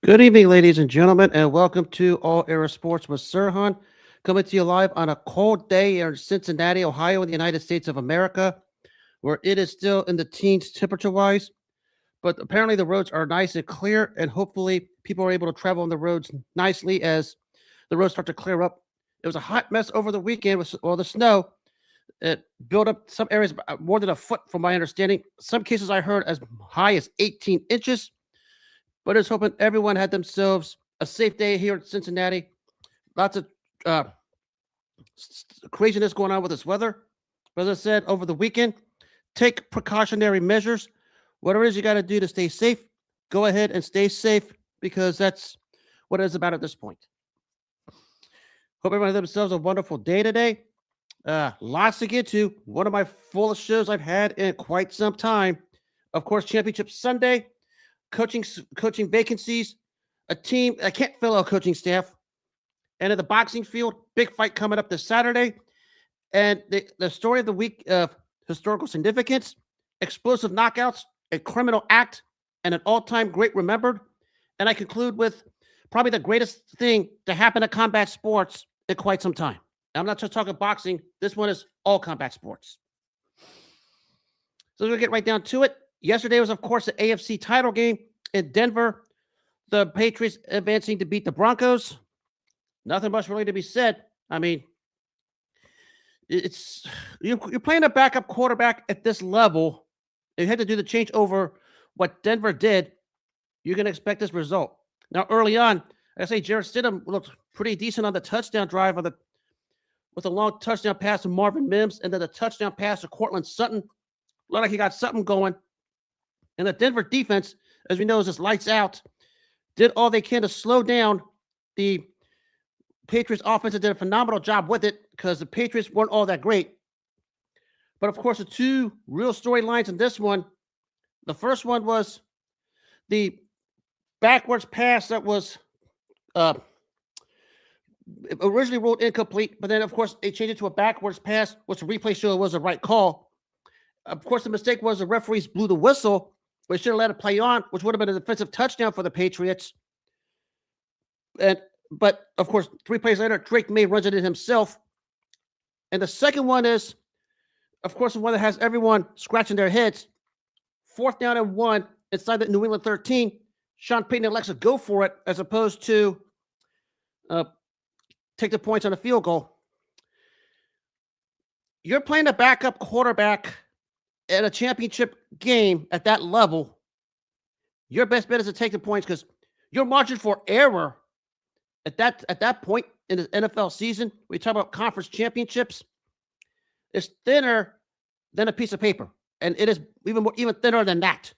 Good evening, ladies and gentlemen, and welcome to All Era Sports with Sirhan, coming to you live on a cold day here in Cincinnati, Ohio, in the United States of America, where it is still in the teens temperature-wise. But apparently, the roads are nice and clear, and hopefully, people are able to travel on the roads nicely as the roads start to clear up. It was a hot mess over the weekend with all the snow. It built up some areas more than a foot, from my understanding. Some cases I heard as high as 18 inches. But I was hoping everyone had themselves a safe day here in Cincinnati. Lots of uh, craziness going on with this weather. But as I said, over the weekend, take precautionary measures. Whatever it is you got to do to stay safe, go ahead and stay safe because that's what it's about at this point. Hope everyone had themselves a wonderful day today. Lots to get to. One of my fullest shows I've had in quite some time. Of course, Championship Sunday, coaching vacancies, a team that can't fill a coaching staff, and in the boxing field, big fight coming up this Saturday, and the story of the week of historical significance, explosive knockouts, a criminal act, and an all-time great remembered. And I conclude with probably the greatest thing to happen to combat sports in quite some time. I'm not just talking boxing. This one is all combat sports. So we're going to get right down to it. Yesterday was, of course, the AFC title game in Denver. The Patriots advancing to beat the Broncos. Nothing much really to be said. I mean, you're playing a backup quarterback at this level. You had to do the change over what Denver did. You can expect this result. Now, early on, I say Jarrett Stidham looked pretty decent on the touchdown drive with a long touchdown pass to Marvin Mims and then a touchdown pass to Cortland Sutton. Looked like he got something going. And the Denver defense, as we know, is just lights out. Did all they can to slow down the Patriots offense and did a phenomenal job with it because the Patriots weren't all that great. But of course, the two real storylines in this one, the first one was the backwards pass that was originally ruled incomplete, but then of course they changed it to a backwards pass, which the replay showed was the right call. Of course, the mistake was the referees blew the whistle, but should have let it play on, which would have been a defensive touchdown for the Patriots. But of course, 3 plays later, Drake May runs it in himself. And the second one is, of course, the one that has everyone scratching their heads. 4th down and 1 inside the New England 13. Sean Payton elects to go for it as opposed to take the points on a field goal. You're playing a backup quarterback at a championship game at that level. Your best bet is to take the points because your margin for error at that point in the NFL season, we talk about conference championships, is thinner than a piece of paper, and it is even thinner than that.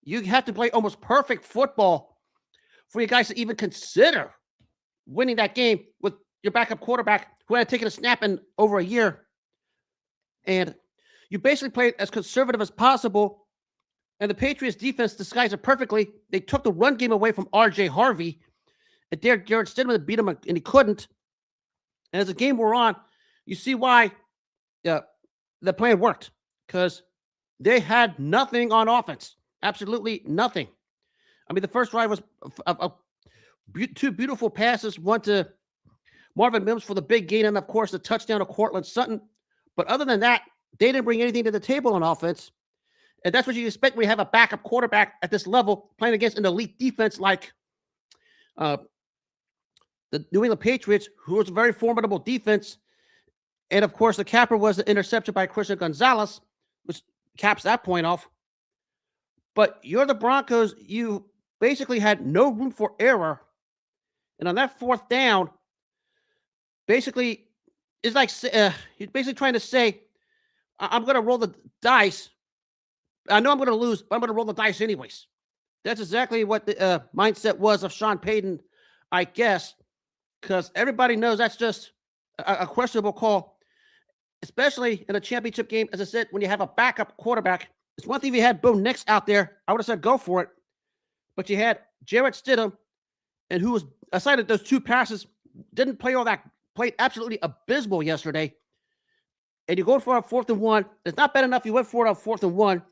You have to play almost perfect football for you guys to even consider winning that game with your backup quarterback who hadn't taken a snap in over a year. And you basically played as conservative as possible, and the Patriots defense disguised it perfectly. They took the run game away from R.J. Harvey and dared Jarrett Stidham to beat him, and he couldn't. And as the game wore on, you see why the plan worked, because they had nothing on offense. Absolutely nothing. I mean, the first drive was two beautiful passes, one to Marvin Mims for the big gain, and of course the touchdown to Cortland Sutton. But other than that, they didn't bring anything to the table on offense. And that's what you expect when you have a backup quarterback at this level playing against an elite defense like the New England Patriots, who was a very formidable defense. And of course, the capper was the interception by Christian Gonzalez, which caps that point off. But you're the Broncos. You basically had no room for error. And on that 4th down, basically, it's like he's basically trying to say, I'm going to roll the dice. I know I'm going to lose, but I'm going to roll the dice anyways. That's exactly what the mindset was of Sean Payton, I guess, because everybody knows that's just a questionable call, especially in a championship game. As I said, when you have a backup quarterback, it's one thing if you had Bo Nix out there, I would have said go for it. But you had Jarrett Stidham, and who was, aside of those 2 passes, didn't play all that, played absolutely abysmal yesterday. And you go for a 4th and 1. It's not bad enough you went for it on 4th and 1.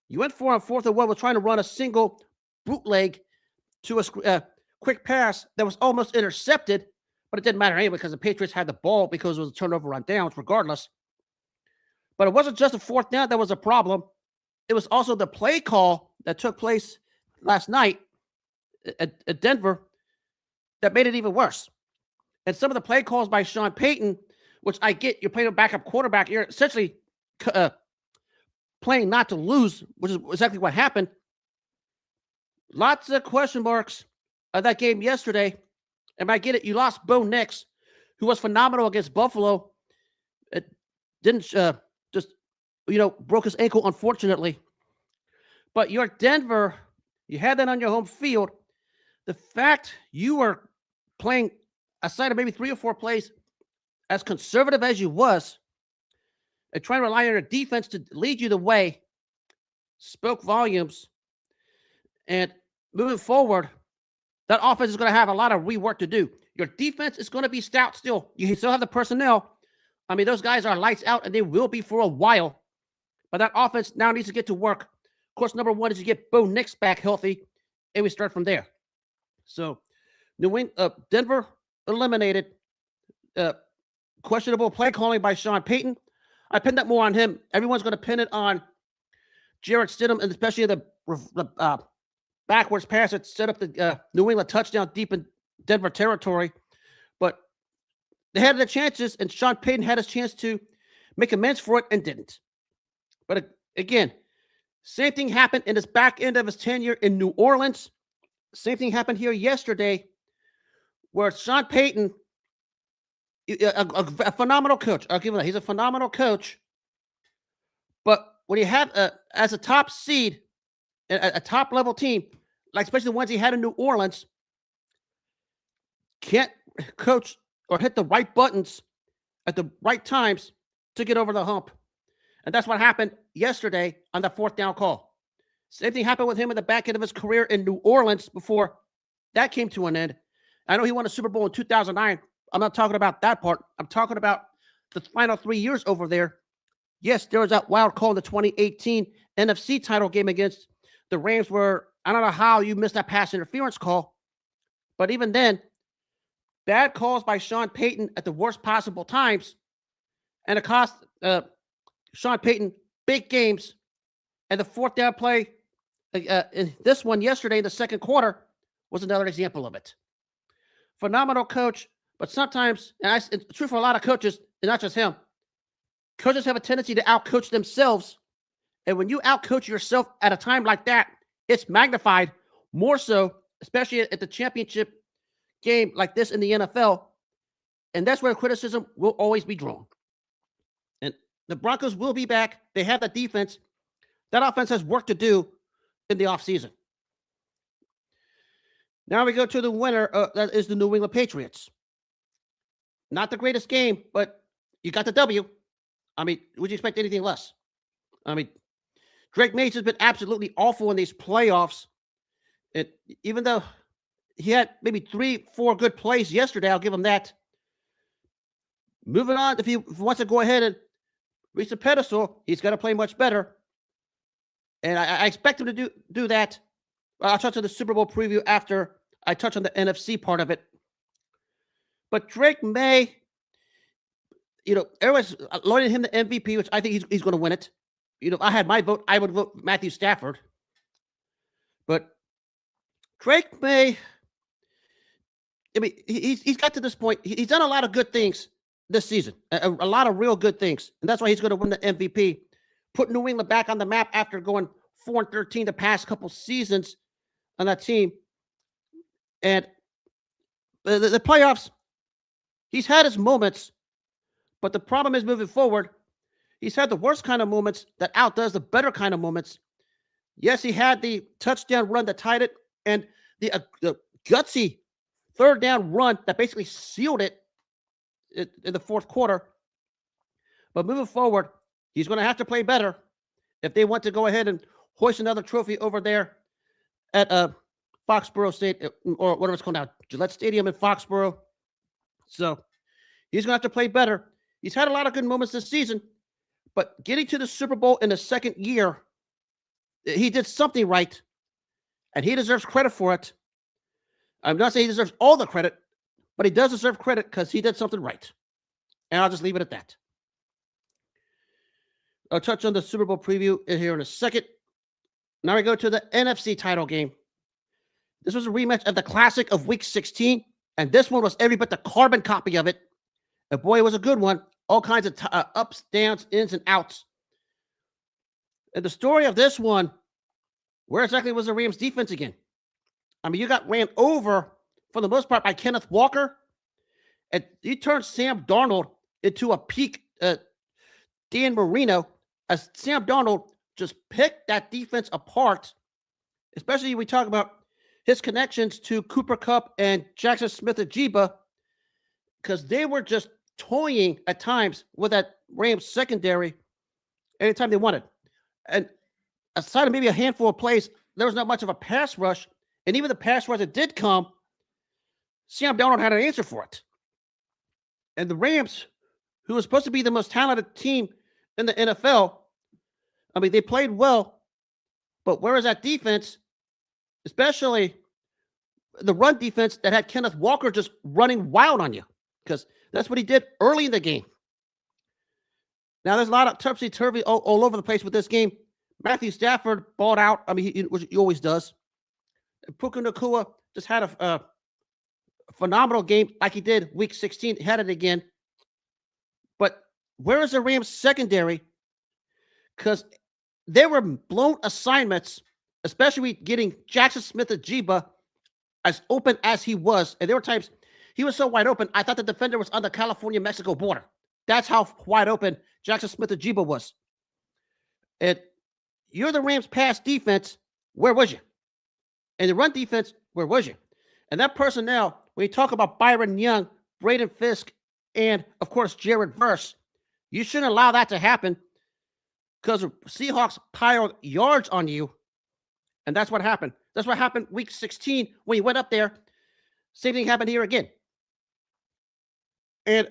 You went for it on 4th and 1 with trying to run a single bootleg to a quick pass that was almost intercepted, but it didn't matter anyway because the Patriots had the ball because it was a turnover on downs regardless. But it wasn't just a fourth down that was a problem. It was also the play call that took place last night at Denver that made it even worse. And some of the play calls by Sean Payton, which I get, you're playing a backup quarterback. You're essentially playing not to lose, which is exactly what happened. Lots of question marks of that game yesterday. And I get it. You lost Bo Nix, who was phenomenal against Buffalo. It didn't broke his ankle, unfortunately. But you're Denver. You had that on your home field. The fact you were playing aside of maybe 3 or 4 plays as conservative as you was and trying to rely on your defense to lead you the way spoke volumes. And moving forward, that offense is going to have a lot of rework to do. Your defense is going to be stout still. You still have the personnel. I mean, those guys are lights out, and they will be for a while. But that offense now needs to get to work. Of course, number one is to get Bo Nix back healthy, and we start from there. So, Denver eliminated. Questionable play calling by Sean Payton. I pinned that more on him. Everyone's going to pin it on Jarrett Stidham, and especially the backwards pass that set up the New England touchdown deep in Denver territory. But they had the chances, and Sean Payton had his chance to make amends for it and didn't. But again, same thing happened in his back end of his tenure in New Orleans. Same thing happened here yesterday, where Sean Payton, a phenomenal coach. I'll give him that. He's a phenomenal coach. But when you have as a top seed, a top level team, like especially the ones he had in New Orleans, can't coach or hit the right buttons at the right times to get over the hump. And that's what happened yesterday on the fourth down call. Same thing happened with him at the back end of his career in New Orleans before that came to an end. I know he won a Super Bowl in 2009. I'm not talking about that part. I'm talking about the final 3 years over there. Yes, there was that wild call in the 2018 NFC title game against the Rams where I don't know how you missed that pass interference call. But even then, bad calls by Sean Payton at the worst possible times. And it cost Sean Payton big games. And the fourth down play, in this one yesterday in the second quarter, was another example of it. Phenomenal coach, but sometimes, and it's true for a lot of coaches, and not just him, coaches have a tendency to outcoach themselves. And when you outcoach yourself at a time like that, it's magnified more so, especially at the championship game like this in the NFL. And that's where criticism will always be drawn. And the Broncos will be back. They have that defense. That offense has work to do in the offseason. Now we go to the winner. That is the New England Patriots. Not the greatest game, but you got the W. I mean, would you expect anything less? I mean, Drake Mays has been absolutely awful in these playoffs. Even though he had maybe 3-4 good plays yesterday, I'll give him that. Moving on, if he wants to go ahead and reach the pedestal, he's got to play much better. And I expect him to do that. I'll touch on the Super Bowl preview after I touch on the NFC part of it. But Drake May, everyone's anointed him the MVP, which I think he's going to win it. If I had my vote, I would vote Matthew Stafford. But Drake May, I mean, he's got to this point. He's done a lot of good things this season, a lot of real good things. And that's why he's going to win the MVP. Put New England back on the map after going 4-13 the past couple seasons on that team. And the playoffs, he's had his moments, but the problem is moving forward, he's had the worst kind of moments that outdoes the better kind of moments. Yes, he had the touchdown run that tied it, and the gutsy third down run that basically sealed it in the fourth quarter. But moving forward, he's going to have to play better if they want to go ahead and hoist another trophy over there at Foxborough State, or whatever it's called now, Gillette Stadium in Foxborough. So he's going to have to play better. He's had a lot of good moments this season, but getting to the Super Bowl in the second year, he did something right, and he deserves credit for it. I'm not saying he deserves all the credit, but he does deserve credit because he did something right. And I'll just leave it at that. I'll touch on the Super Bowl preview here in a second. Now we go to the NFC title game. This was a rematch of the classic of Week 16, and this one was every bit the carbon copy of it. And boy, it was a good one. All kinds of ups, downs, ins, and outs. And the story of this one, where exactly was the Rams defense again? I mean, you got ran over for the most part by Kenneth Walker, and you turned Sam Darnold into a peak Dan Marino, as Sam Darnold just picked that defense apart, especially when we talk about his connections to Cooper Kupp and Jackson Smith-Njigba, because they were just toying at times with that Rams secondary anytime they wanted. And aside of maybe a handful of plays, there was not much of a pass rush. And even the pass rush that did come, Sam Darnold had an answer for it. And the Rams, who was supposed to be the most talented team in the NFL, I mean, they played well, but where is that defense, especially the run defense that had Kenneth Walker just running wild on you? Because that's what he did early in the game. Now, there's a lot of topsy-turvy all over the place with this game. Matthew Stafford balled out. I mean, he always does. Puka Nacua just had a phenomenal game like he did Week 16. He had it again. But where is the Rams secondary? Because there were blown assignments, especially getting Jackson Smith-Njigba as open as he was. And there were times he was so wide open, I thought the defender was on the California-Mexico border. That's how wide open Jackson Smith-Njigba was. And you're the Rams pass defense. Where was you? And the run defense, where was you? And that personnel, when you talk about Byron Young, Braden Fisk, and, of course, Jared Verse, you shouldn't allow that to happen because the Seahawks piled yards on you, and that's what happened. That's what happened Week 16 when you went up there. Same thing happened here again. And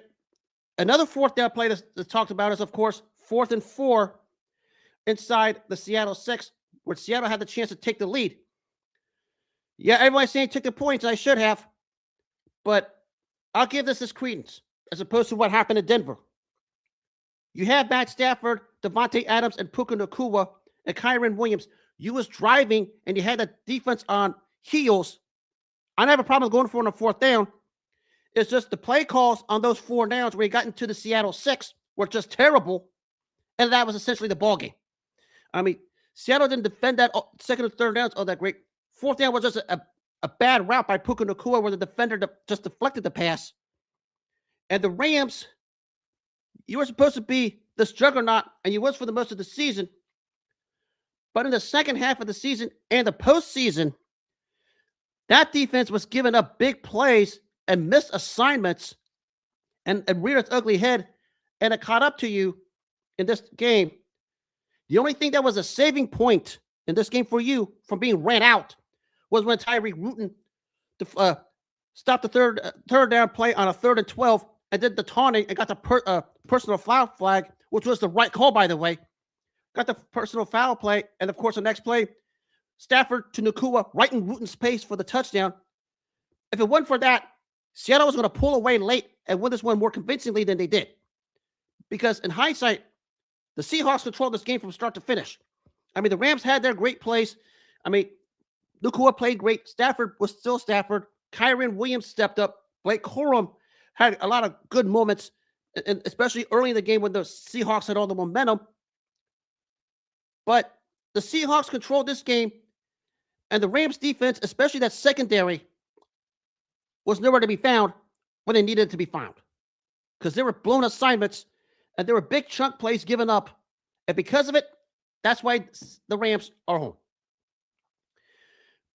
another fourth down play that's talked about is, of course, 4th and 4 inside the Seattle 6, where Seattle had the chance to take the lead. Yeah, everybody's saying took the points. I should have. But I'll give this credence as opposed to what happened in Denver. You had Matt Stafford, Devontae Adams, and Puka Nacua, and Kyren Williams. You was driving, and you had the defense on heels. I don't have a problem going for it on a 4th down. It's just the play calls on those 4 downs where you got into the Seattle 6 were just terrible, and that was essentially the ball game. I mean, Seattle didn't defend that 2nd and 3rd downs all that great. 4th down was just a bad route by Puka Nacua where the defender just deflected the pass. And the Rams, you were supposed to be this juggernaut, and you was for the most of the season. But in the second half of the season and the postseason, that defense was giving up big plays and missed assignments and reared its ugly head, and it caught up to you in this game. The only thing that was a saving point in this game for you from being ran out was when Tyreek Wooten stopped the third down play on a 3rd and 12 and did the taunting and got the personal foul flag, which was the right call, by the way. Got the personal foul play, and of course, the next play, Stafford to Nacua, right in Wooten's pace for the touchdown. If it wasn't for that, Seattle was going to pull away late and win this one more convincingly than they did. Because in hindsight, the Seahawks controlled this game from start to finish. I mean, the Rams had their great plays. I mean, Nacua played great. Stafford was still Stafford. Kyren Williams stepped up. Blake Corum had a lot of good moments, and especially early in the game when the Seahawks had all the momentum. But the Seahawks controlled this game, and the Rams defense, especially that secondary, was nowhere to be found when they needed to be found. Because there were blown assignments, and there were big chunk plays given up. And because of it, that's why the Rams are home.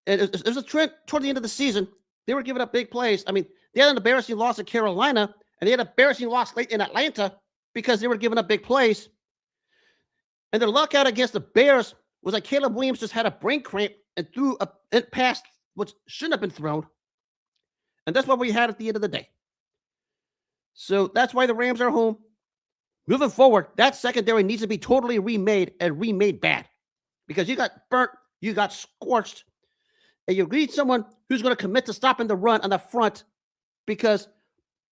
And it was a trend toward the end of the season. They were giving up big plays. I mean, they had an embarrassing loss in Carolina, and they had an embarrassing loss late in Atlanta because they were giving up big plays. And their luck out against the Bears was like Caleb Williams just had a brain cramp and threw a pass which shouldn't have been thrown. And that's what we had at the end of the day. So that's why the Rams are home. Moving forward, that secondary needs to be totally remade and remade bad. Because you got burnt, you got scorched, And you need someone who's going to commit to stopping the run on the front because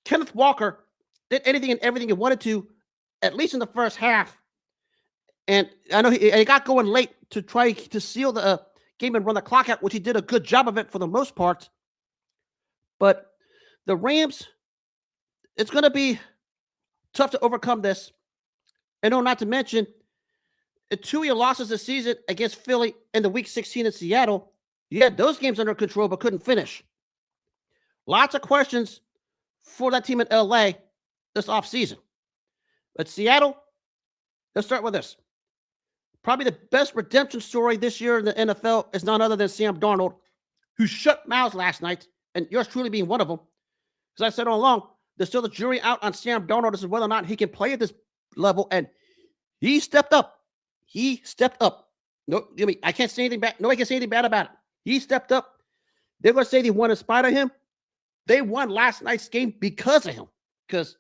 Kenneth Walker did anything and everything he wanted to, at least in the first half. And I know he got going late to try to seal the game and run the clock out, which he did a good job of it for the most part. But the Rams, it's going to be tough to overcome this. And not to mention, the 2 of your losses this season against Philly and the Week 16 in Seattle, you had those games under control but couldn't finish. Lots of questions for that team in LA this offseason. But Seattle, let's start with this. Probably the best redemption story this year in the NFL is none other than Sam Darnold, who shut mouths last night, and yours truly being one of them. Because I said all along, there's still the jury out on Sam Darnold as to whether or not he can play at this level, and he stepped up. He stepped up. No, I can't say anything bad. Nobody can say anything bad about it. He stepped up. They're going to say they won in spite of him. They won last night's game because of him. Because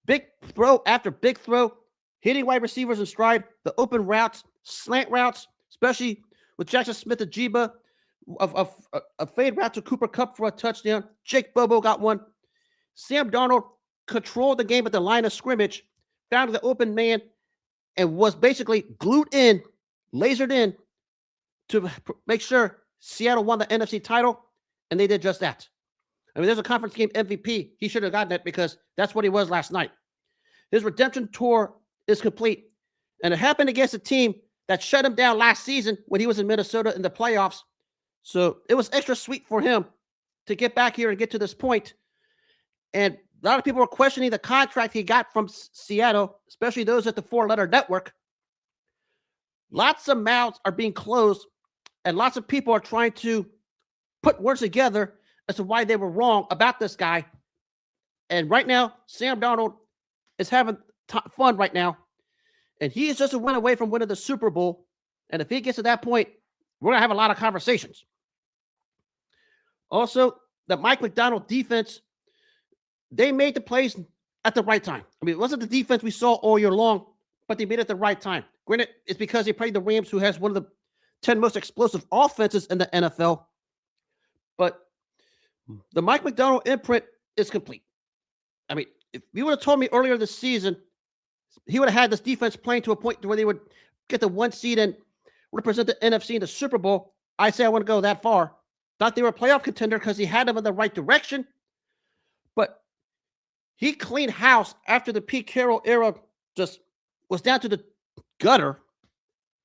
big throw after big throw, hitting wide receivers in stride, the open routes, slant routes, especially with Jackson Smith-Njigba, a fade route to Cooper Kupp for a touchdown. Jake Bobo got one. Sam Darnold controlled the game at the line of scrimmage, found the open man, and was basically glued in, lasered in, to make sure Seattle won the NFC title, and they did just that. I mean, there's a conference game MVP. He should have gotten it because that's what he was last night. His redemption tour is complete, and it happened against a team that shut him down last season when he was in Minnesota in the playoffs. So it was extra sweet for him to get back here and get to this point. And a lot of people were questioning the contract he got from Seattle, especially those at the four-letter network. Lots of mouths are being closed, and lots of people are trying to put words together as to why they were wrong about this guy. And right now, Sam Darnold is having fun right now. And he is just a win away from winning the Super Bowl. And if he gets to that point, we're going to have a lot of conversations. Also, the Mike McDonald defense, they made the plays at the right time. I mean, it wasn't the defense we saw all year long, but they made it at the right time. Granted, it's because they played the Rams, who has one of the 10 most explosive offenses in the NFL. But the Mike McDonald imprint is complete. I mean, if you would have told me earlier this season, he would have had this defense playing to a point where they would get the 1 seed and represent the NFC in the Super Bowl, I say I wouldn't go that far. Thought they were a playoff contender because he had them in the right direction. But he cleaned house after the Pete Carroll era just was down to the gutter,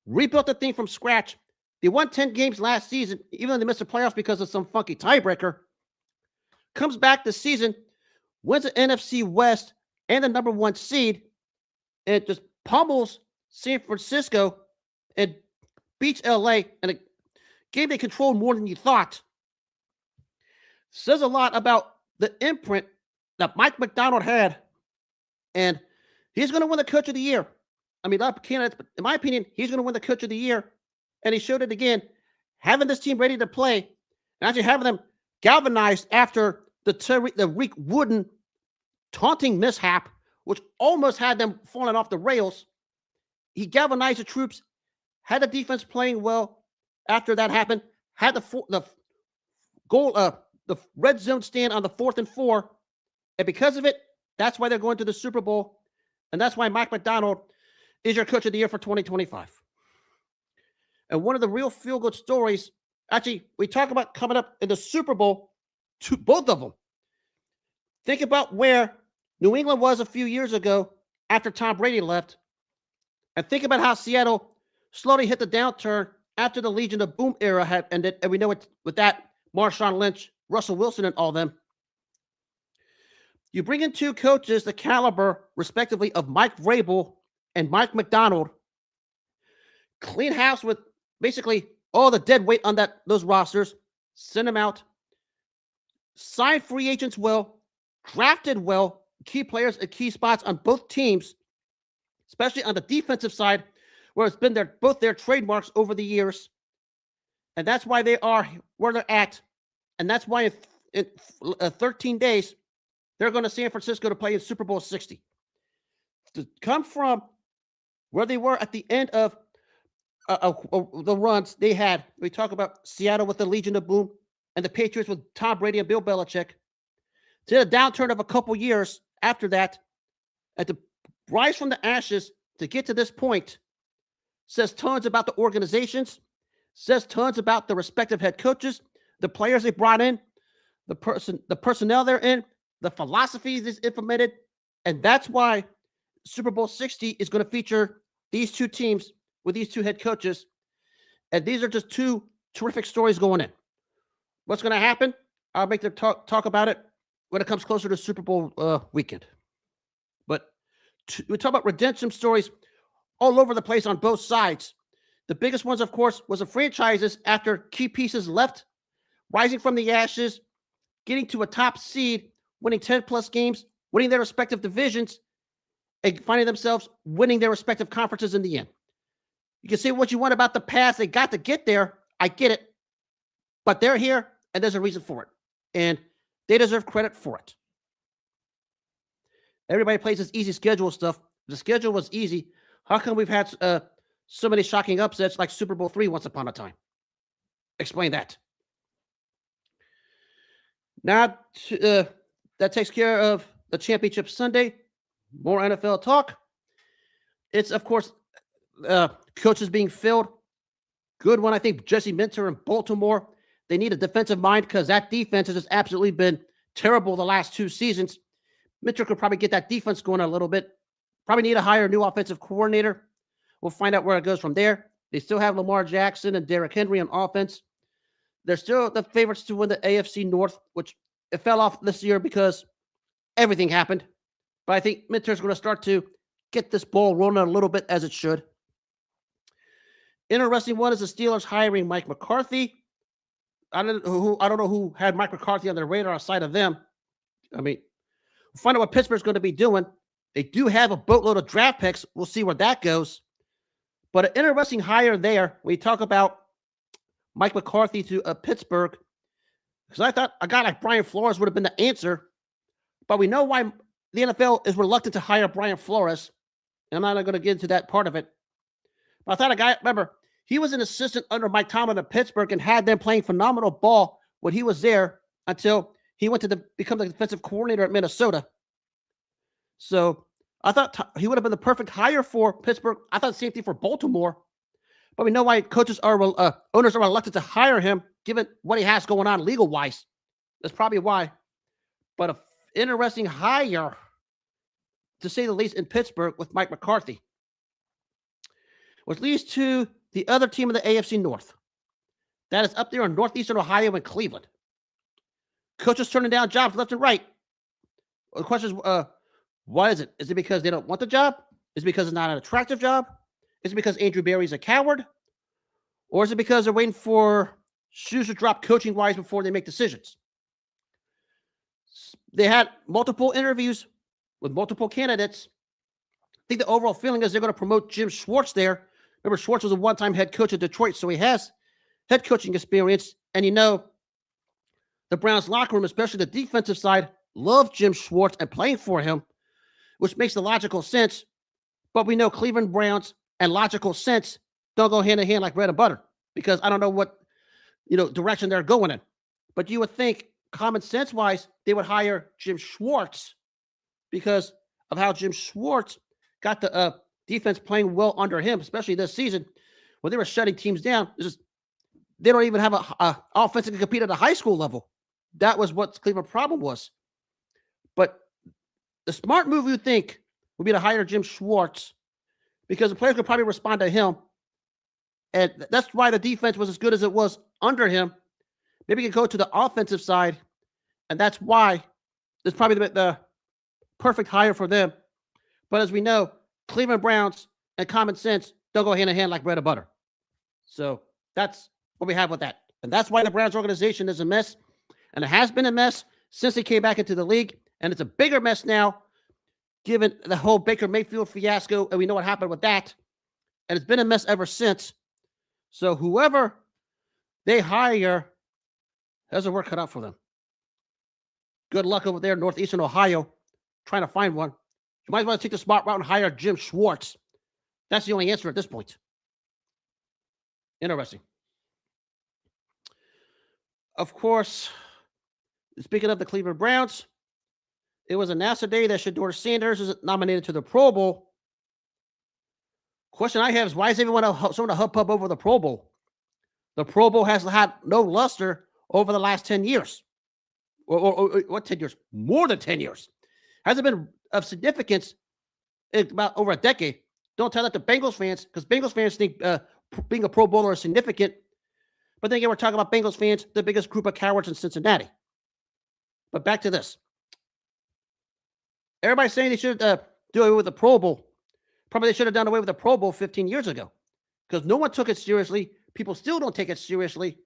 rebuilt the thing from scratch. They won 10 games last season, even though they missed the playoffs because of some funky tiebreaker. Comes back this season, wins the NFC West and the number 1 seed, and just pummels San Francisco and beats LA in a game they controlled more than you thought. Says a lot about the imprint that Mike McDonald had, and he's going to win the Coach of the Year. I mean, a lot of candidates, but in my opinion, he's going to win the Coach of the Year, and he showed it again, having this team ready to play, and actually having them galvanized after the Rick Wooden taunting mishap, which almost had them falling off the rails. He galvanized the troops, had the defense playing well after that happened, had the red zone stand on the 4th and 4, and because of it, that's why they're going to the Super Bowl, and that's why Mike McDonald is your Coach of the Year for 2025. And one of the real feel-good stories, actually, we talk about coming up in the Super Bowl, to both of them. Think about where New England was a few years ago after Tom Brady left, and think about how Seattle slowly hit the downturn after the Legion of Boom era had ended, and we know it with that, Marshawn Lynch, Russell Wilson, and all them. You bring in 2 coaches the caliber, respectively, of Mike Vrabel and Mike McDonald, clean house with basically all the dead weight on those rosters, send them out, sign free agents well, drafted well, key players at key spots on both teams, especially on the defensive side, where it's been both their trademarks over the years. And that's why they are where they're at. And that's why in 13 days, they're going to San Francisco to play in Super Bowl 60. To come from where they were at the end of the runs they had. We talk about Seattle with the Legion of Boom and the Patriots with Tom Brady and Bill Belichick. To the downturn of a couple years after that, and to rise from the ashes to get to this point says tons about the organizations, says tons about the respective head coaches, the players they brought in, the personnel they're in, the philosophies is implemented, and that's why Super Bowl 60 is going to feature these two teams with these two head coaches, and these are just two terrific stories going in. What's going to happen? I'll make them talk about it when it comes closer to Super Bowl weekend. But we talk about redemption stories all over the place on both sides. The biggest ones, of course, was the franchises after key pieces left, rising from the ashes, getting to a top seed, winning 10-plus games, winning their respective divisions, and finding themselves winning their respective conferences in the end. You can say what you want about the past. They got to get there. I get it. But they're here, and there's a reason for it. And they deserve credit for it. Everybody plays this easy schedule stuff. The schedule was easy. How come we've had so many shocking upsets like Super Bowl III once upon a time? Explain that. Now, that takes care of the Championship Sunday. More NFL talk. It's, of course, coaches being filled. Good one, I think, Jesse Minter in Baltimore. They need a defensive mind because that defense has just absolutely been terrible the last two seasons. Minter could probably get that defense going a little bit. Probably need to hire a new offensive coordinator. We'll find out where it goes from there. They still have Lamar Jackson and Derrick Henry on offense. They're still the favorites to win the AFC North, which it fell off this year because everything happened. But I think Minter's going to start to get this ball rolling a little bit as it should. Interesting one is the Steelers hiring Mike McCarthy. I don't know who had Mike McCarthy on their radar outside of them. I mean, we'll find out what Pittsburgh's going to be doing. They do have a boatload of draft picks. We'll see where that goes. But an interesting hire there. We talk about Mike McCarthy to Pittsburgh. Because I thought a guy like Brian Flores would have been the answer. But we know why the NFL is reluctant to hire Brian Flores. And I'm not going to get into that part of it. But I thought a guy, remember, he was an assistant under Mike Tomlin at Pittsburgh and had them playing phenomenal ball when he was there until he went to become the defensive coordinator at Minnesota. So I thought he would have been the perfect hire for Pittsburgh. I thought the same thing for Baltimore. But we know why owners are reluctant to hire him, given what he has going on legal-wise. That's probably why. But an interesting hire, to say the least, in Pittsburgh with Mike McCarthy. Which leads to the other team in the AFC North. That is up there in northeastern Ohio and Cleveland. Coaches turning down jobs left and right. The question is, why is it? Is it because they don't want the job? Is it because it's not an attractive job? Is it because Andrew Berry's a coward? Or is it because they're waiting for shoes to drop coaching-wise before they make decisions? They had multiple interviews with multiple candidates. I think the overall feeling is they're going to promote Jim Schwartz there. Remember, Schwartz was a one-time head coach at Detroit, so he has head coaching experience. And you know, the Browns locker room, especially the defensive side, love Jim Schwartz and playing for him, which makes the logical sense. But we know Cleveland Browns and logical sense don't go hand in hand like bread and butter, because I don't know what direction they're going in. But you would think, common sense-wise, they would hire Jim Schwartz because of how Jim Schwartz got the defense playing well under him, especially this season when they were shutting teams down. They don't even have a offense that can compete at a high school level. That was what Cleveland's problem was. But the smart move, you think, would be to hire Jim Schwartz because the players could probably respond to him. And that's why the defense was as good as it was under him. Maybe you could go to the offensive side, and that's why it's probably the perfect hire for them. But as we know, Cleveland Browns and common sense don't go hand in hand like bread and butter. So that's what we have with that. And that's why the Browns organization is a mess. And it has been a mess since they came back into the league. And it's a bigger mess now, given the whole Baker Mayfield fiasco. And we know what happened with that. And it's been a mess ever since. So whoever they hire has a work cut out for them. Good luck over there in northeastern Ohio trying to find one. You might as well take the smart route and hire Jim Schwartz. That's the only answer at this point. Interesting. Of course, speaking of the Cleveland Browns, it was announced today that Shedeur Sanders is nominated to the Pro Bowl. Question I have is, why is everyone so in a hubbub over the Pro Bowl? The Pro Bowl has had no luster over the last 10 years. Or what 10 years? More than 10 years. Hasn't been of significance in about over a decade. Don't tell that to Bengals fans, because Bengals fans think being a Pro Bowler is significant. But then again, we're talking about Bengals fans, the biggest group of cowards in Cincinnati. But back to this. Everybody's saying they should do away with the Pro Bowl. Probably they should have done away with the Pro Bowl 15 years ago, because no one took it seriously. People still don't take it seriously.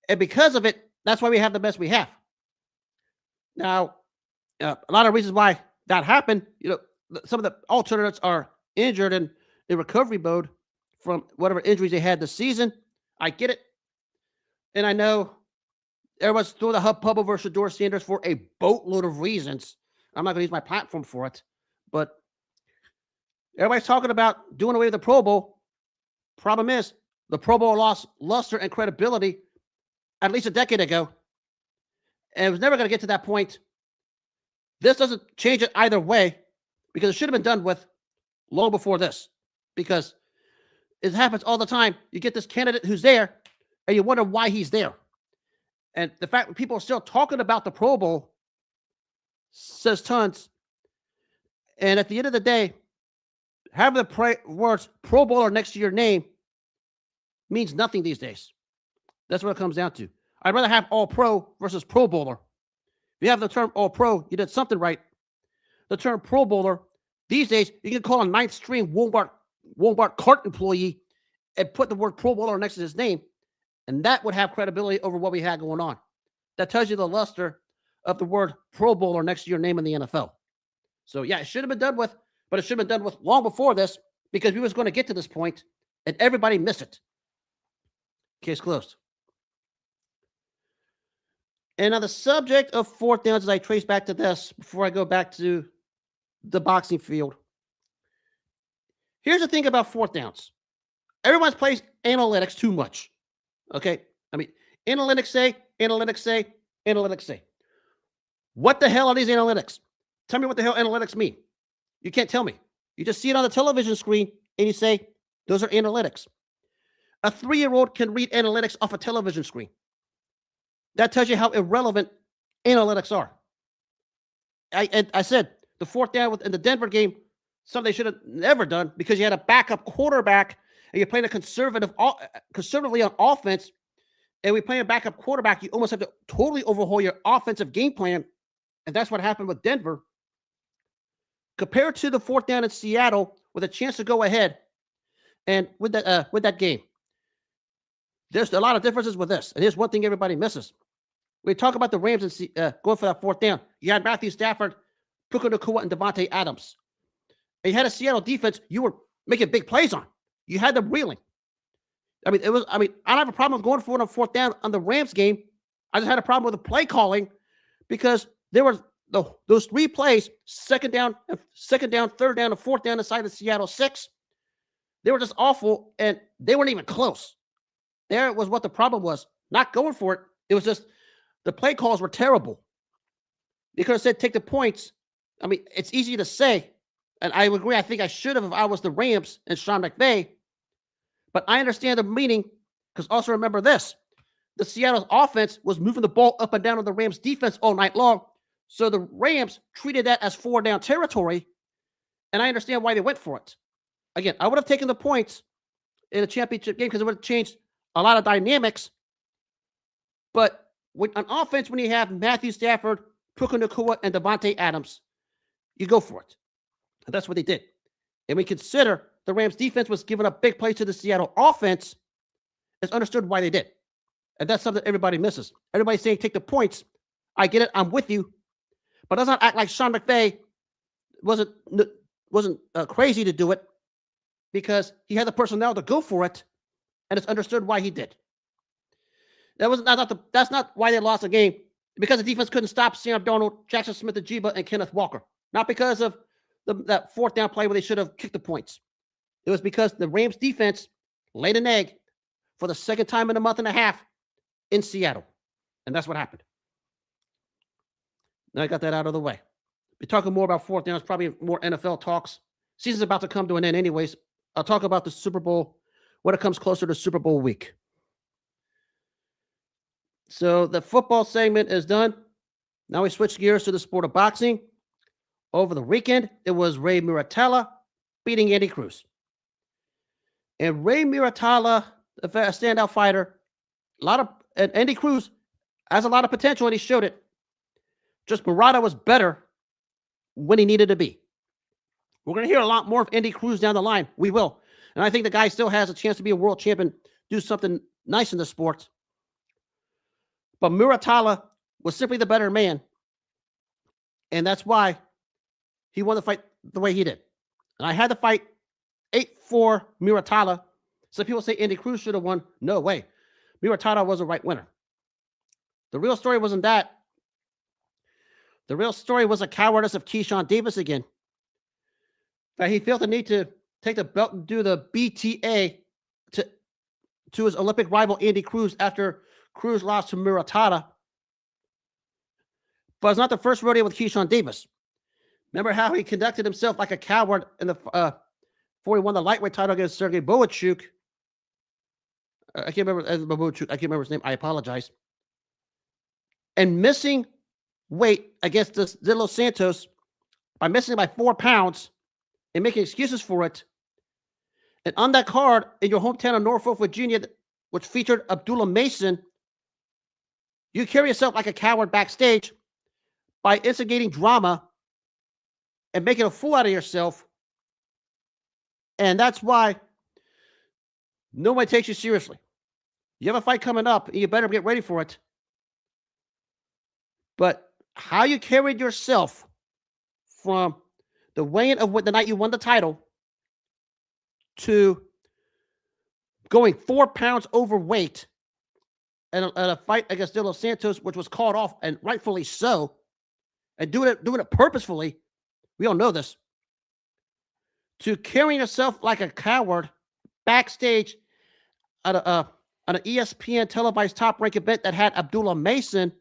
And because of it, that's why we have the mess we have. Now, a lot of reasons why that happened, some of the alternates are injured and in recovery mode from whatever injuries they had this season. I get it. And I know everyone's throwing the hubbub over Shedeur Sanders for a boatload of reasons. I'm not going to use my platform for it. But everybody's talking about doing away with the Pro Bowl. Problem is, the Pro Bowl lost luster and credibility at least a decade ago. And it was never going to get to that point. This doesn't change it either way, because it should have been done with long before this. Because it happens all the time. You get this candidate who's there, and you wonder why he's there. And the fact that people are still talking about the Pro Bowl says tons. And at the end of the day, having the words Pro Bowler next to your name means nothing these days. That's what it comes down to. I'd rather have All Pro versus Pro Bowler. If you have the term All Pro, you did something right. The term Pro Bowler, these days, you can call a ninth string Walmart cart employee and put the word Pro Bowler next to his name, and that would have credibility over what we had going on. That tells you the luster of the word Pro Bowler next to your name in the NFL. So, yeah, it should have been done with, but it should have been done with long before this, because we was going to get to this point, and everybody missed it. Case closed. And on the subject of fourth downs, as I trace back to this, before I go back to the boxing field, here's the thing about fourth downs. Everyone plays analytics too much. Okay? I mean, analytics say. What the hell are these analytics? Tell me what the hell analytics mean. You can't tell me. You just see it on the television screen, and you say, those are analytics. A 3-year-old can read analytics off a television screen. That tells you how irrelevant analytics are. I said the fourth down in the Denver game, something they should have never done, because you had a backup quarterback and you're playing conservatively on offense, and we play a backup quarterback. You almost have to totally overhaul your offensive game plan, and that's what happened with Denver. Compared to the fourth down in Seattle with a chance to go ahead, and with that game, there's a lot of differences with this. And here's one thing everybody misses. We talk about the Rams and going for that fourth down. You had Matthew Stafford, Puka Nacua, and Devontae Adams. And you had a Seattle defense you were making big plays on. You had them reeling. I don't have a problem with going for it on fourth down on the Rams game. I just had a problem with the play calling, because there were those 3 plays, second down, third down, and fourth down inside the Seattle 6. They were just awful, and they weren't even close. There was what the problem was. Not going for it. It was just the play calls were terrible. They could have said, take the points. I mean, it's easy to say, and I agree. I think I should have if I was the Rams and Sean McVay. But I understand the meaning, because also remember this. The Seattle offense was moving the ball up and down on the Rams defense all night long. So the Rams treated that as 4-down territory, and I understand why they went for it. Again, I would have taken the points in a championship game, because it would have changed a lot of dynamics. But on offense, when you have Matthew Stafford, Puka Nacua, and Devontae Adams, you go for it. And that's what they did. And we consider the Rams defense was giving up big plays to the Seattle offense, it's understood why they did. And that's something everybody misses. Everybody's saying take the points. I get it. I'm with you. But let's not act like Sean McVay wasn't crazy to do it, because he had the personnel to go for it, and it's understood why he did. That's not why they lost the game, because the defense couldn't stop Sam Darnold, Jackson Smith-Njigba, and Kenneth Walker. Not because of that fourth down play where they should have kicked the points. It was because the Rams defense laid an egg for the second time in a month and a half in Seattle. And that's what happened. Now I got that out of the way. We're talking more about fourth downs, probably more NFL talks. Season's about to come to an end anyways. I'll talk about the Super Bowl when it comes closer to Super Bowl week. So the football segment is done. Now we switch gears to the sport of boxing. Over the weekend, it was Raymond Muratella beating Andy Cruz. And Raymond Muratella, a standout fighter, and Andy Cruz has a lot of potential, and he showed it. Just Murata was better when he needed to be. We're going to hear a lot more of Andy Cruz down the line. We will. And I think the guy still has a chance to be a world champion, do something nice in the sport. But Muratalla was simply the better man. And that's why he won the fight the way he did. And I had the fight 8-4 Muratalla. Some people say Andy Cruz should have won. No way. Muratalla was a right winner. The real story wasn't that. The real story was a cowardice of Keyshawn Davis again. That he felt the need to take the belt and do the BTA to his Olympic rival Andy Cruz after Cruz lost to Muratalla. But it's not the first rodeo with Keyshawn Davis. Remember how he conducted himself like a coward in the before he won the lightweight title against Sergey Boachuk. I can't remember his name. I apologize. And missing weight against this Shedeur Sanders by missing by 4 pounds and making excuses for it. And on that card in your hometown of Norfolk, Virginia, which featured Abdullah Mason, you carry yourself like a coward backstage by instigating drama and making a fool out of yourself. And that's why nobody takes you seriously. You have a fight coming up, and you better get ready for it. But how you carried yourself from the weigh-in of the night you won the title to going 4 pounds overweight in a fight against Shedeur Sanders, which was called off, and rightfully so, and doing it purposefully, we all know this, to carrying yourself like a coward backstage at an ESPN televised top-ranked event that had Abdullah Mason,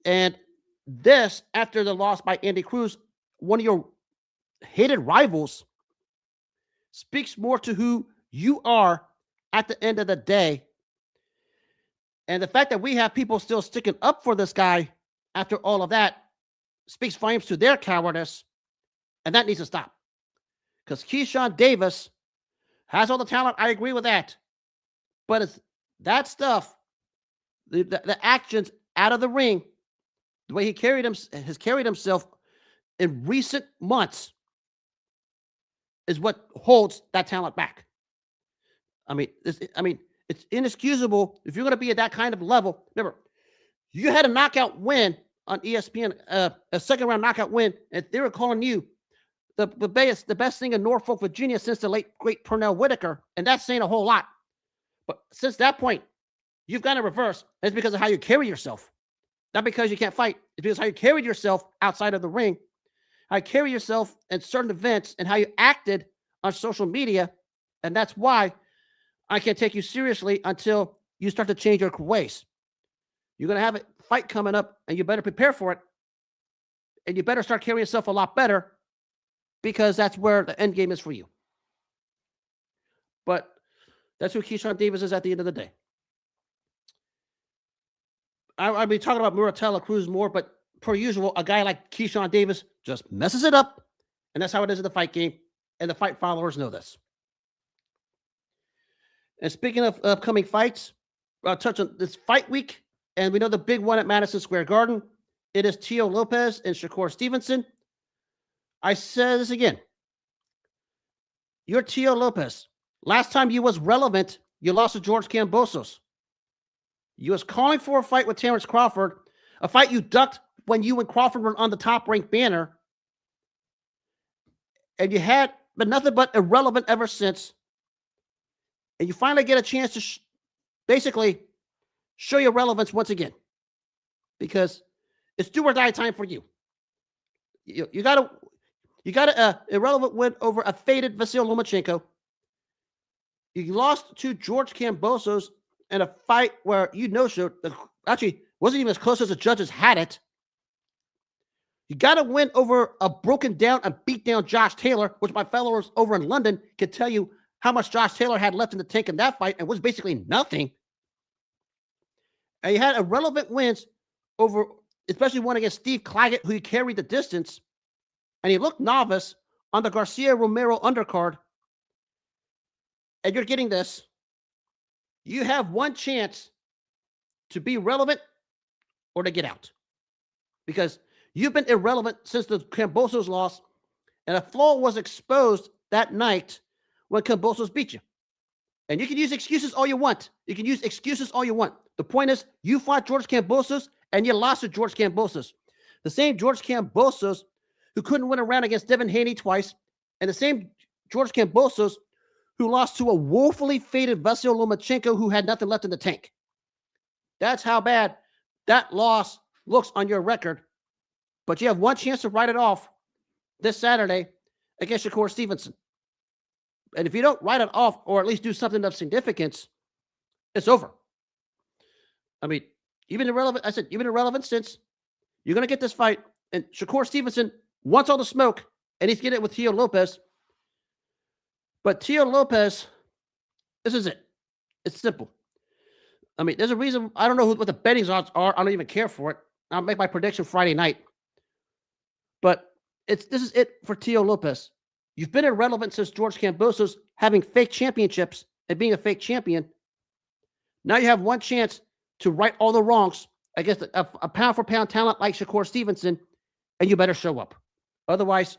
and this after the loss by Andy Cruz, one of your hated rivals, speaks more to who you are at the end of the day. And the fact that we have people still sticking up for this guy after all of that speaks volumes to their cowardice, and that needs to stop. Because Keyshawn Davis has all the talent. I agree with that. But it's that stuff, the actions out of the ring, the way he has carried himself in recent months is what holds that talent back. I mean, it's inexcusable if you're going to be at that kind of level. Remember, you had a knockout win on ESPN, a second-round knockout win, and they were calling you the best thing in Norfolk, Virginia since the late, great Pernell Whitaker, and that's saying a whole lot. But since that point, you've gone in reverse. It's because of how you carry yourself. Not because you can't fight. It's because how you carried yourself outside of the ring, how you carry yourself in certain events, and how you acted on social media. And that's why I can't take you seriously until you start to change your ways. You're going to have a fight coming up, and you better prepare for it. And you better start carrying yourself a lot better, because that's where the end game is for you. But that's who Keyshawn Davis is at the end of the day. I'll be talking about Muratalla Cruz more, but per usual, a guy like Keyshawn Davis just messes it up, and that's how it is in the fight game, and the fight followers know this. And speaking of upcoming fights, I'll touch on this fight week, and we know the big one at Madison Square Garden. It is Teofimo Lopez and Shakur Stevenson. I say this again. You're Teofimo Lopez. Last time you was relevant, you lost to George Kambosos. You was calling for a fight with Terrence Crawford, a fight you ducked when you and Crawford were on the top-ranked banner. And you had been nothing but irrelevant ever since. And you finally get a chance to basically show your relevance once again. Because it's do or die time for you. You got a irrelevant win over a faded Vasyl Lomachenko. You lost to George Kambosos in a fight where showed actually wasn't even as close as the judges had it. You got to win over a broken down and beat down Josh Taylor, which my fellows over in London can tell you how much Josh Taylor had left in the tank in that fight and was basically nothing. And you had irrelevant wins over, especially one against Steve Claggett, who you carried the distance, and he looked novice on the Garcia Romero undercard. And you're getting this. You have one chance to be relevant or to get out. Because you've been irrelevant since the Kambosos loss, and a flaw was exposed that night when Kambosos beat you. And you can use excuses all you want. The point is, you fought George Kambosos, and you lost to George Kambosos. The same George Kambosos who couldn't win a round against Devin Haney twice, and the same George Kambosos who lost to a woefully faded Vasyl Lomachenko who had nothing left in the tank. That's how bad that loss looks on your record. But you have one chance to write it off this Saturday against Shakur Stevenson. And if you don't write it off, or at least do something of significance, it's over. I mean, you've been irrelevant since. You're going to get this fight. And Shakur Stevenson wants all the smoke, and he's getting it with Teo Lopez. But Teo Lopez, this is it. It's simple. I mean, there's a reason. I don't know what the betting odds are. I don't even care for it. I'll make my prediction Friday night. But this is it for Teo Lopez. You've been irrelevant since George Kambosos having fake championships and being a fake champion. Now you have one chance to right all the wrongs against a pound-for-pound talent like Shakur Stevenson, and you better show up. Otherwise,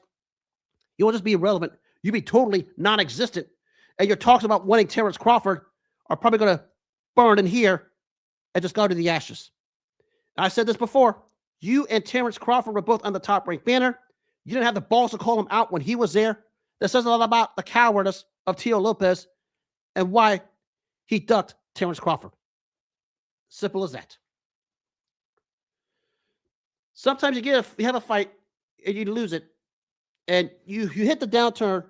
you won't just be irrelevant. You'll be totally non-existent. And your talks about winning Terrence Crawford are probably going to burn in here and just go to the ashes. I said this before. You and Terrence Crawford were both on the top-ranked banner. You didn't have the balls to call him out when he was there. That says a lot about the cowardice of Teo Lopez and why he ducked Terrence Crawford. Simple as that. Sometimes you have a fight and you lose it, and you hit the downturn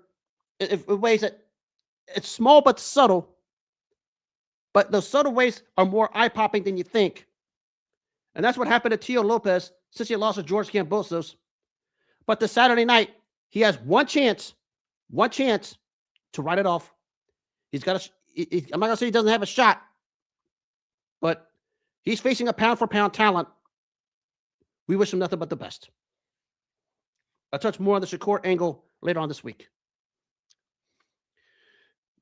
in ways that it's small but subtle. But those subtle ways are more eye-popping than you think. And that's what happened to Teo Lopez since he lost to George Kambosos. But this Saturday night, he has one chance to write it off. I'm not going to say he doesn't have a shot, but he's facing a pound-for-pound talent. We wish him nothing but the best. I'll touch more on the Shakur angle later on this week.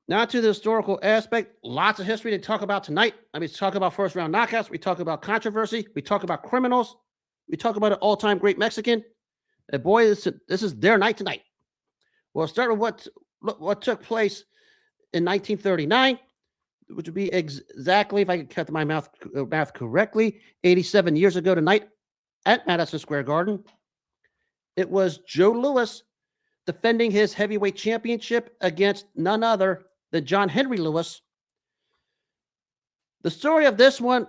Now to the historical aspect. Lots of history to talk about tonight. I mean, talk about first-round knockouts. We talk about controversy. We talk about criminals. We talk about an all-time great Mexican. And boy, this is their night tonight. We'll start with what took place in 1939, which would be exactly, if I could cut my math correctly, 87 years ago tonight at Madison Square Garden. It was Joe Louis defending his heavyweight championship against none other than John Henry Lewis. The story of this one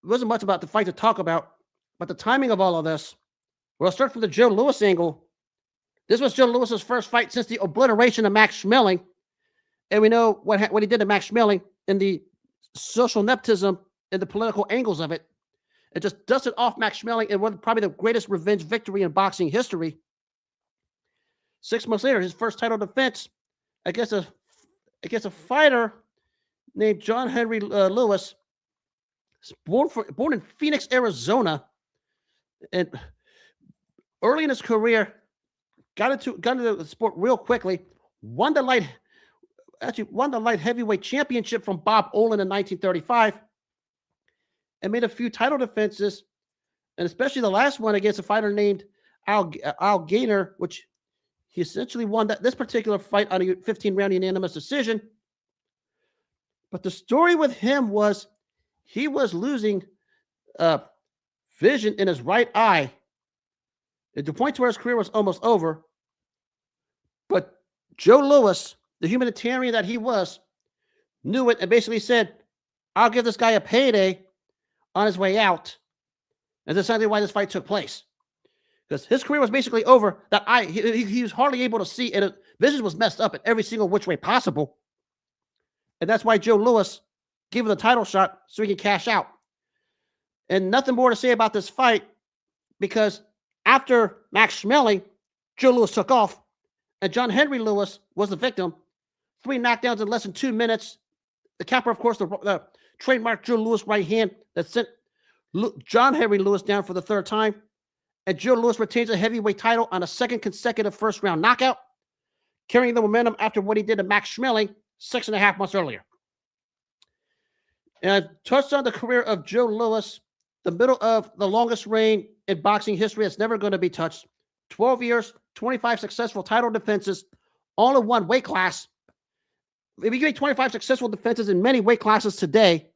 wasn't much about the fight to talk about, but the timing of all of this. Well, I'll start from the Joe Louis angle. This was Joe Louis's first fight since the obliteration of Max Schmeling. And we know what he did to Max Schmeling in the social nepotism and the political angles of it. It just dusted off Max Schmeling in probably the greatest revenge victory in boxing history. 6 months later, his first title defense against a fighter named John Henry Lewis, born in Phoenix, Arizona, and early in his career, got into the sport real quickly. Won the light heavyweight championship from Bob Olin in 1935, and made a few title defenses, and especially the last one against a fighter named Al Gaynor, which he essentially won this particular fight on a 15-round unanimous decision. But the story with him was he was losing vision in his right eye at the point where his career was almost over. But Joe Louis, the humanitarian that he was, knew it and basically said, I'll give this guy a payday on his way out. And that's exactly why this fight took place. Because his career was basically over. He was hardly able to see, and vision was messed up in every single which way possible. And that's why Joe Louis gave him the title shot so he can cash out. And nothing more to say about this fight because after Max Schmeling, Joe Louis took off, and John Henry Lewis was the victim. 3 knockdowns in less than 2 minutes. The capper, of course, the trademark Joe Louis right hand that sent John Henry Lewis down for the 3rd time. And Joe Louis retains a heavyweight title on a 2nd consecutive first-round knockout, carrying the momentum after what he did to Max Schmeling 6.5 months earlier. And I touched on the career of Joe Louis, the middle of the longest reign in boxing history that's never going to be touched. 12 years, 25 successful title defenses, all in one weight class. Maybe you get 25 successful defenses in many weight classes today,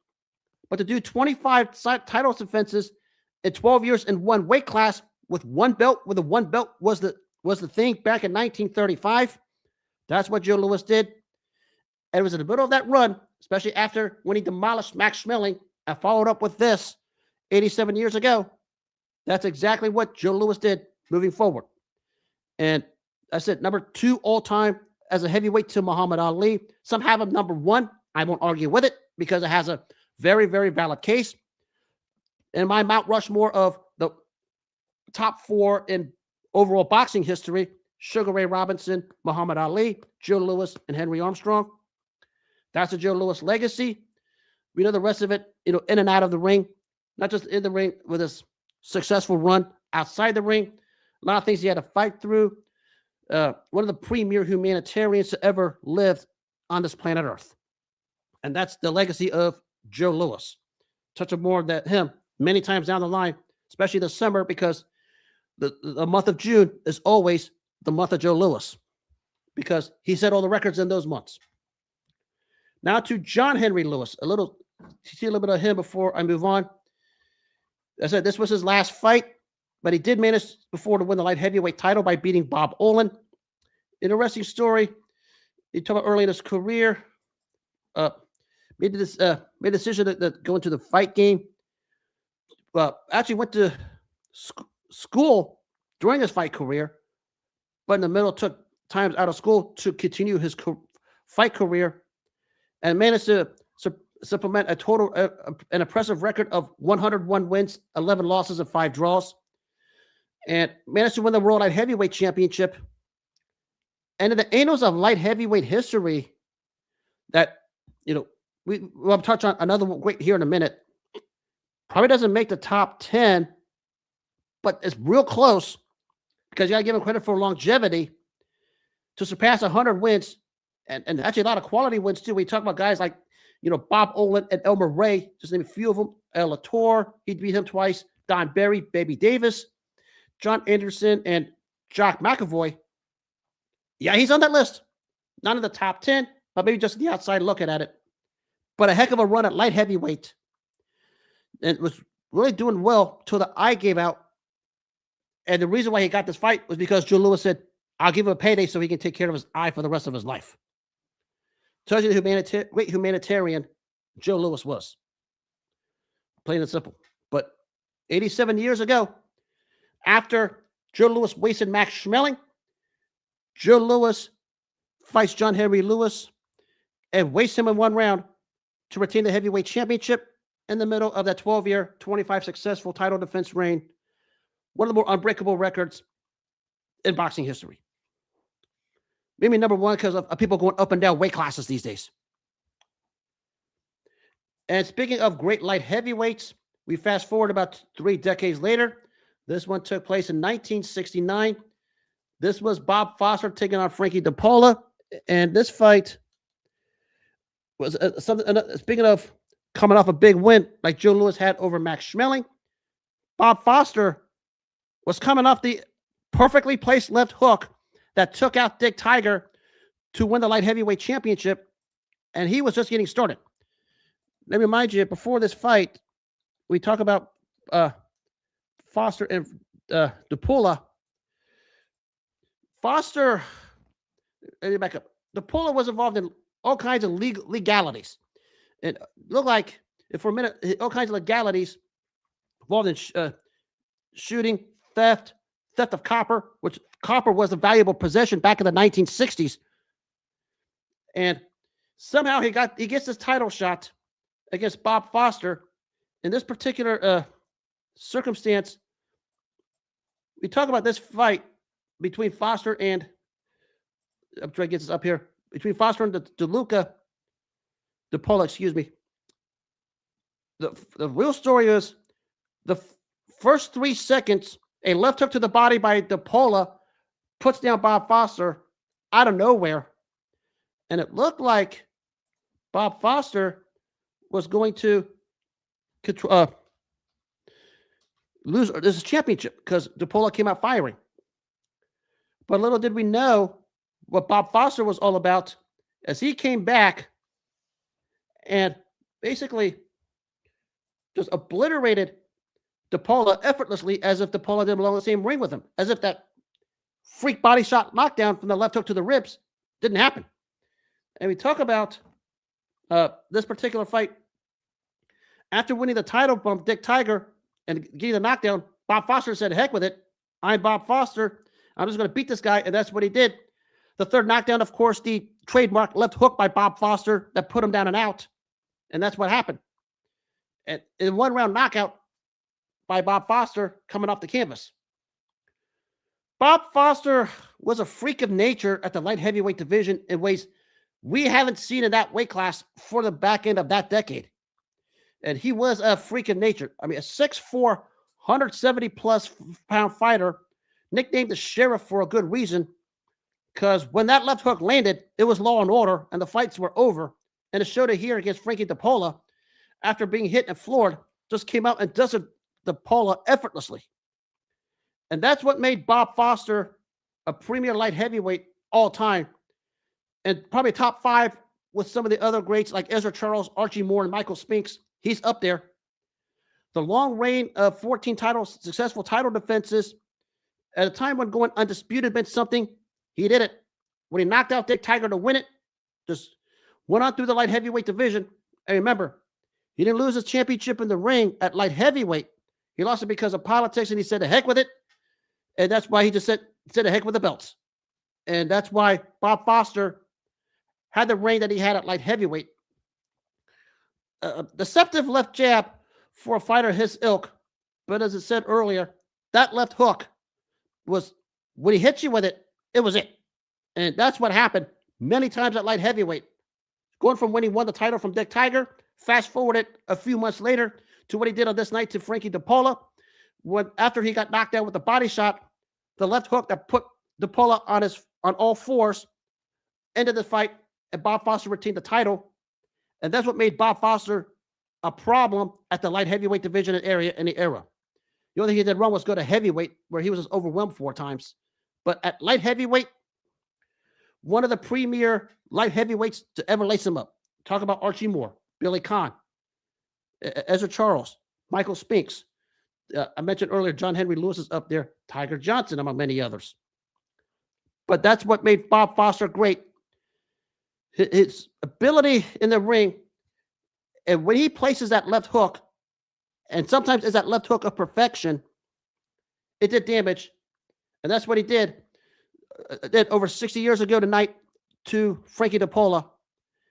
but to do 25 title defenses in 12 years in one weight class with one belt, where the one belt was the thing back in 1935, that's what Joe Louis did. And it was in the middle of that run, especially after when he demolished Max Schmeling and followed up with this 87 years ago. That's exactly what Joe Louis did moving forward. And I said number 2 all-time as a heavyweight to Muhammad Ali. Some have him number 1. I won't argue with it because it has a very, very valid case. In my Mount Rushmore of the top 4 in overall boxing history, Sugar Ray Robinson, Muhammad Ali, Joe Louis, and Henry Armstrong. That's the Joe Louis legacy. We know the rest of it, in and out of the ring, not just in the ring with his successful run outside the ring. A lot of things he had to fight through. One of the premier humanitarians to ever live on this planet Earth. And that's the legacy of Joe Louis. Touch on more than him many times down the line, especially this summer, because the month of June is always the month of Joe Louis, because he set all the records in those months. Now to John Henry Lewis. See a little bit of him before I move on. I said this was his last fight, but he did manage before to win the light heavyweight title by beating Bob Olin. Interesting story. He talked about early in his career. Made a decision to go into the fight game. Actually went to school during his fight career, but in the middle took times out of school to continue his fight career, and managed to supplement a total an impressive record of 101 wins, 11 losses, and 5 draws, and managed to win the World Light Heavyweight Championship. And in the annals of light heavyweight history, that we'll touch on another one here in a minute. Probably doesn't make the top 10, but it's real close, because you got to give him credit for longevity to surpass 100 wins, and actually a lot of quality wins too. We talk about guys like Bob Olin and Elmer Ray, just name a few of them. El Latour, he beat him twice. Don Berry, Baby Davis, John Anderson, and Jock McAvoy. Yeah, he's on that list. Not in the top 10, but maybe just the outside looking at it. But a heck of a run at light heavyweight. And was really doing well till the eye gave out. And the reason why he got this fight was because Joe Louis said, I'll give him a payday so he can take care of his eye for the rest of his life. Tells you the great humanitarian Joe Louis was. Plain and simple. But 87 years ago, after Joe Louis wasted Max Schmeling, Joe Louis fights John Henry Lewis and wastes him in 1 round to retain the heavyweight championship in the middle of that 12-year, 25 successful title defense reign. One of the more unbreakable records in boxing history. Maybe number 1 because of people going up and down weight classes these days. And speaking of great light heavyweights, we fast forward about 3 decades later. This one took place in 1969. This was Bob Foster taking on Frankie DePaula. And this fight was speaking of coming off a big win like Joe Louis had over Max Schmeling, Bob Foster was coming off the perfectly placed left hook that took out Dick Tiger to win the light heavyweight championship, and he was just getting started. Let me remind you, before this fight, we talk about Foster and DePaula. Foster, let me back up. DePaula was involved in all kinds of legalities. It looked like, for a minute, all kinds of legalities involved in shooting, theft of copper, which copper was a valuable possession back in the 1960s. And Somehow he gets this title shot against Bob Foster. In this particular circumstance, we talk about this fight between Foster and I'm trying to get this up here between Foster and DePaula, excuse me. The real story is the first 3 seconds, a left hook to the body by DePaula puts down Bob Foster out of nowhere. And it looked like Bob Foster was going to lose this championship because DePaula came out firing. But little did we know what Bob Foster was all about as he came back and basically just obliterated DePaula effortlessly as if DePaula didn't belong in the same ring with him, as if that freak body shot knockdown from the left hook to the ribs didn't happen. And we talk about this particular fight. After winning the title from Dick Tiger and getting the knockdown, Bob Foster said, heck with it. I'm Bob Foster. I'm just going to beat this guy. And that's what he did. The third knockdown, of course, the trademark left hook by Bob Foster that put him down and out. And that's what happened. And in 1 round knockout by Bob Foster coming off the canvas. Bob Foster was a freak of nature at the light heavyweight division in ways we haven't seen in that weight class for the back end of that decade. And he was a freak of nature. I mean, a 6'4", 170-plus pound fighter, nicknamed the Sheriff for a good reason, because when that left hook landed, it was law and order, and the fights were over. And it showed it here against Frankie DePaula, after being hit and floored, just came out and does it DePaula effortlessly. And that's what made Bob Foster a premier light heavyweight all time, and probably top 5 with some of the other greats like Ezra Charles, Archie Moore, and Michael Spinks. He's up there. The long reign of 14 successful title defenses at a time when going undisputed meant something. He did it. When he knocked out Dick Tiger to win it, just went on through the light heavyweight division. And remember, he didn't lose his championship in the ring at light heavyweight. He lost it because of politics, and he said, the heck with it. And that's why he just said the heck with the belts. And that's why Bob Foster had the reign that he had at light heavyweight. Deceptive left jab for a fighter his ilk. But as I said earlier, that left hook was, when he hit you with it, it was it. And that's what happened many times at light heavyweight. Going from when he won the title from Dick Tiger, fast forward it a few months later to what he did on this night to Frankie DePaula. After he got knocked down with the body shot, the left hook that put DePaula on all fours ended the fight, and Bob Foster retained the title. And that's what made Bob Foster a problem at the light heavyweight division area in the era. The only thing he did wrong was go to heavyweight, where he was just overwhelmed 4 times. But at light heavyweight, one of the premier light heavyweights to ever lace him up. Talk about Archie Moore, Billy Conn, Ezra Charles, Michael Spinks. I mentioned earlier, John Henry Lewis is up there, Tiger Johnson, among many others. But that's what made Bob Foster great. His ability in the ring, and when he places that left hook, and sometimes it's that left hook of perfection, it did damage. And that's what he did. Did over 60 years ago tonight to Frankie DePaula.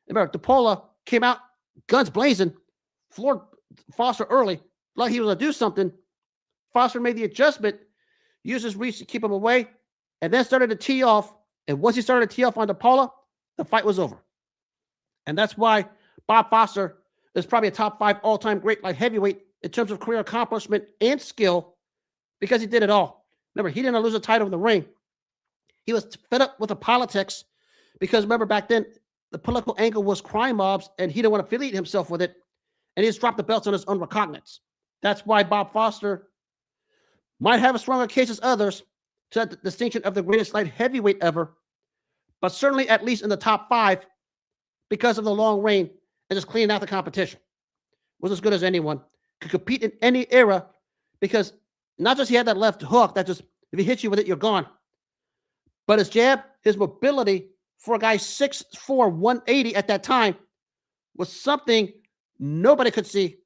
Remember, DePaula came out guns blazing, floored Foster early, like he was going to do something. Foster made the adjustment, used his reach to keep him away, and then started to tee off. And once he started to tee off on DePaula, the fight was over. And that's why Bob Foster is probably a top 5 all-time great light heavyweight in terms of career accomplishment and skill, because he did it all. Remember, he didn't lose a title in the ring. He was fed up with the politics, because remember, back then, the political angle was crime mobs, and he didn't want to affiliate himself with it, and he just dropped the belts on his own recognizance. That's why Bob Foster might have a stronger case as others to the distinction of the greatest light heavyweight ever, but certainly at least in the top 5 because of the long reign and just cleaning out the competition. Was as good as anyone. Could compete in any era, because not just he had that left hook that just, if he hits you with it, you're gone. But his jab, his mobility for a guy 6'4", 180 at that time was something nobody could see.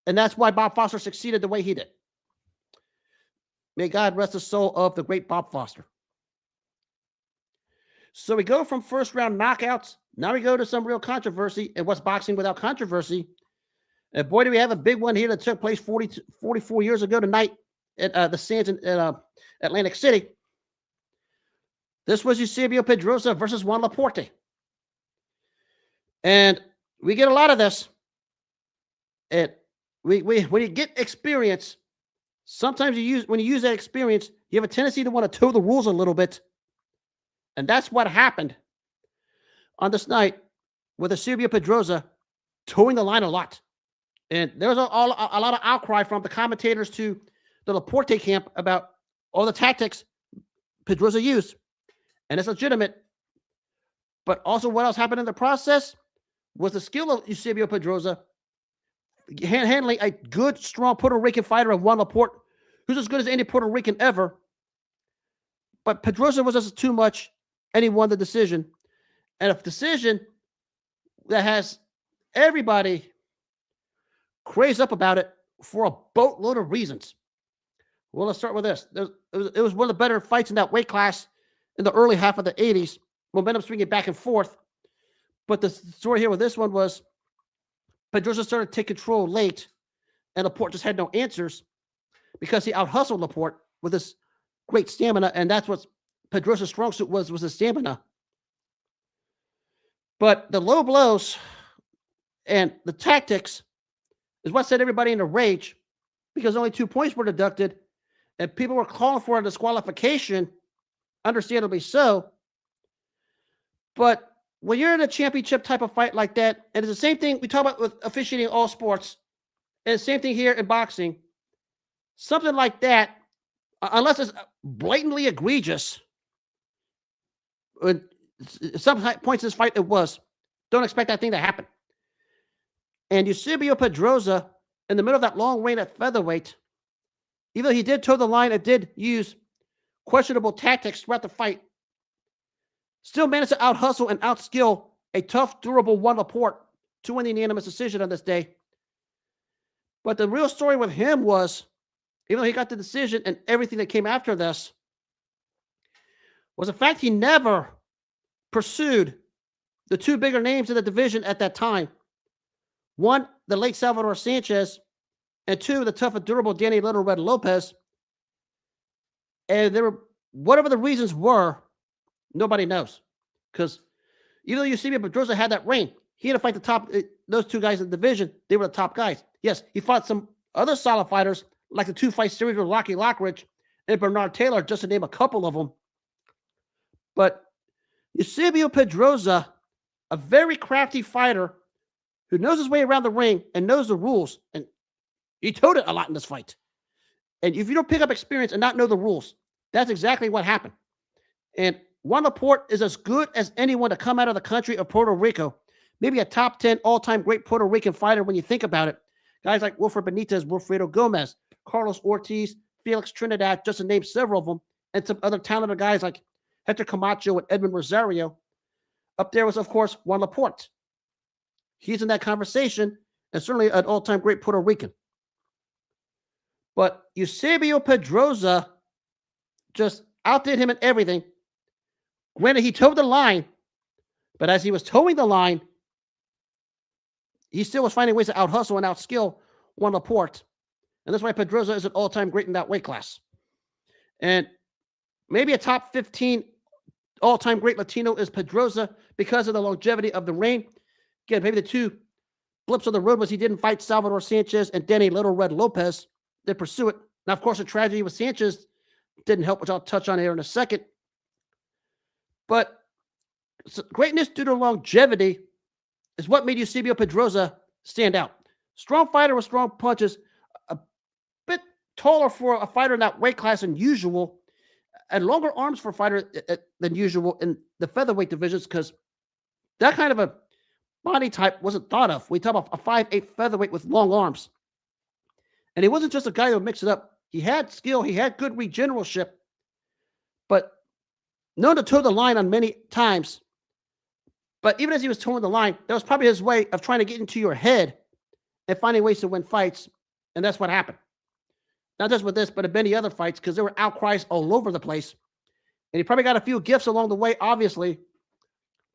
And that's why Bob Foster succeeded the way he did. May God rest the soul of the great Bob Foster. So we go from first round knockouts. Now we go to some real controversy. And what's boxing without controversy? And boy, do we have a big one here that took place 44 years ago tonight at the Sands in Atlantic City. This was Eusebio Pedroza versus Juan Laporte. And we get a lot of this. And when you get experience, sometimes when you use that experience, you have a tendency to want to toe the rules a little bit. And that's what happened on this night with Eusebio Pedroza towing the line a lot. And there was a lot of outcry from the commentators to the Laporte camp about all the tactics Pedroza used. And it's legitimate. But also what else happened in the process was the skill of Eusebio Pedroza handling a good, strong Puerto Rican fighter of Juan Laporte, who's as good as any Puerto Rican ever. But Pedroza was just too much, and he won the decision. And a decision that has everybody crazed up about it for a boatload of reasons. Well, let's start with this. It was one of the better fights in that weight class in the early half of the 80s. Momentum swinging back and forth. But the story here with this one was Pedroza started to take control late, and Laporte just had no answers because he out-hustled Laporte with his great stamina, and that's what Pedroza's strong suit was his stamina. But the low blows and the tactics is what set everybody in a rage because only 2 points were deducted, and people were calling for a disqualification, understandably so. But when you're in a championship type of fight like that, and it's the same thing we talk about with officiating all sports, and the same thing here in boxing, something like that, unless it's blatantly egregious, at some points in this fight it was, don't expect that thing to happen. And Eusebio Pedroza, in the middle of that long reign at featherweight, even though he did toe the line and did use questionable tactics throughout the fight, still managed to out-hustle and out-skill a tough, durable Juan Laporte to win the unanimous decision on this day. But the real story with him was, even though he got the decision and everything that came after this, was the fact he never pursued the 2 bigger names in the division at that time. 1, the late Salvador Sanchez, and 2, the tough and durable Danny Little Red Lopez. And there were, whatever the reasons were, nobody knows. Because even though Eusebio Pedroza had that reign, he had to fight the top, those 2 guys in the division. They were the top guys. Yes, he fought some other solid fighters, like the 2-fight series with Rocky Lockridge and Bernard Taylor, just to name a couple of them. But Eusebio Pedroza, a very crafty fighter who knows his way around the ring and knows the rules, and he towed it a lot in this fight. And if you don't pick up experience and not know the rules, that's exactly what happened. And Juan Laporte is as good as anyone to come out of the country of Puerto Rico. Maybe a top 10 all-time great Puerto Rican fighter when you think about it. Guys like Wilfred Benitez, Wilfredo Gomez, Carlos Ortiz, Felix Trinidad, just to name several of them, and some other talented guys like Hector Camacho and Edmund Rosario. Up there was, of course, Juan Laporte. He's in that conversation, and certainly an all-time great Puerto Rican. But Eusebio Pedroza just outdid him in everything. Granted, he towed the line, but as he was towing the line, he still was finding ways to out-hustle and out-skill Juan Laporte. And that's why Pedroza is an all-time great in that weight class. And maybe a top 15 all-time great Latino is Pedroza because of the longevity of the reign. Again, maybe the 2 blips on the road was he didn't fight Salvador Sanchez and Danny Little Red Lopez. They pursue it. Now, of course, the tragedy with Sanchez didn't help, which I'll touch on here in a second. But greatness due to longevity is what made Eusebio Pedroza stand out. Strong fighter with strong punches, a bit taller for a fighter in that weight class than usual, and longer arms for a fighter than usual in the featherweight divisions because that kind of a body type wasn't thought of. We talk about a 5'8" featherweight with long arms. And he wasn't just a guy who mixed it up. He had skill. He had good regeneralship. But known to toe the line on many times. But even as he was towing the line, that was probably his way of trying to get into your head and finding ways to win fights. And that's what happened. Not just with this, but in many other fights, because there were outcries all over the place. And he probably got a few gifts along the way, obviously,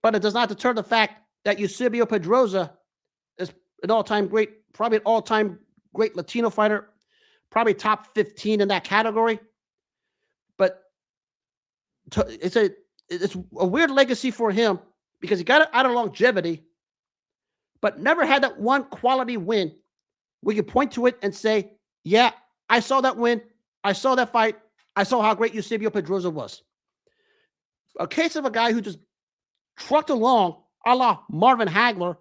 but it does not deter the fact that Eusebio Pedroza is an all-time great, probably an all-time great Latino fighter, probably top 15 in that category. But it's a weird legacy for him because he got it out of longevity, but never had that one quality win we can point to it and say, yeah, I saw that win. I saw that fight. I saw how great Eusebio Pedroza was. A case of a guy who just trucked along, a la Marvin Hagler,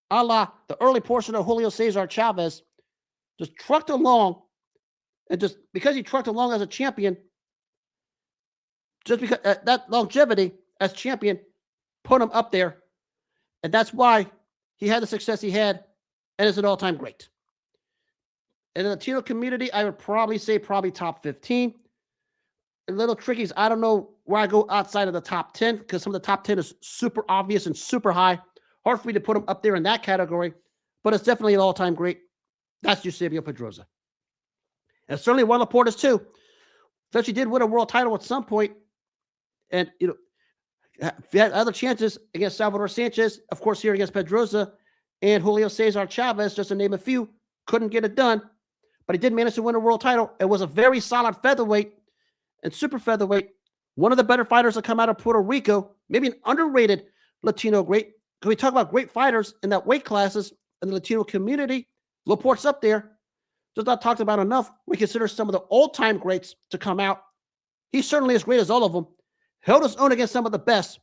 a la the early portion of Julio Cesar Chavez, just trucked along, and just because he trucked along as a champion, just because that longevity as champion put him up there, and that's why he had the success he had, and is an all-time great. In the Latino community, I would probably say top 15. A little tricky is I don't know where I go outside of the top 10 because some of the top 10 is super obvious and super high. Hard for me to put him up there in that category, but it's definitely an all-time great. That's Eusebio Pedroza. And certainly Juan Laporte is too. Especially did win a world title at some point. And, you know, he had other chances against Salvador Sanchez, of course, here against Pedroza and Julio Cesar Chavez, just to name a few. Couldn't get it done, but he did manage to win a world title. It was a very solid featherweight and super featherweight. One of the better fighters to come out of Puerto Rico, maybe an underrated Latino great. Because we talk about great fighters in that weight classes in the Latino community. Laporte's up there. Just not talked about enough. We consider some of the all-time greats to come out. He's certainly as great as all of them. Held his own against some of the best.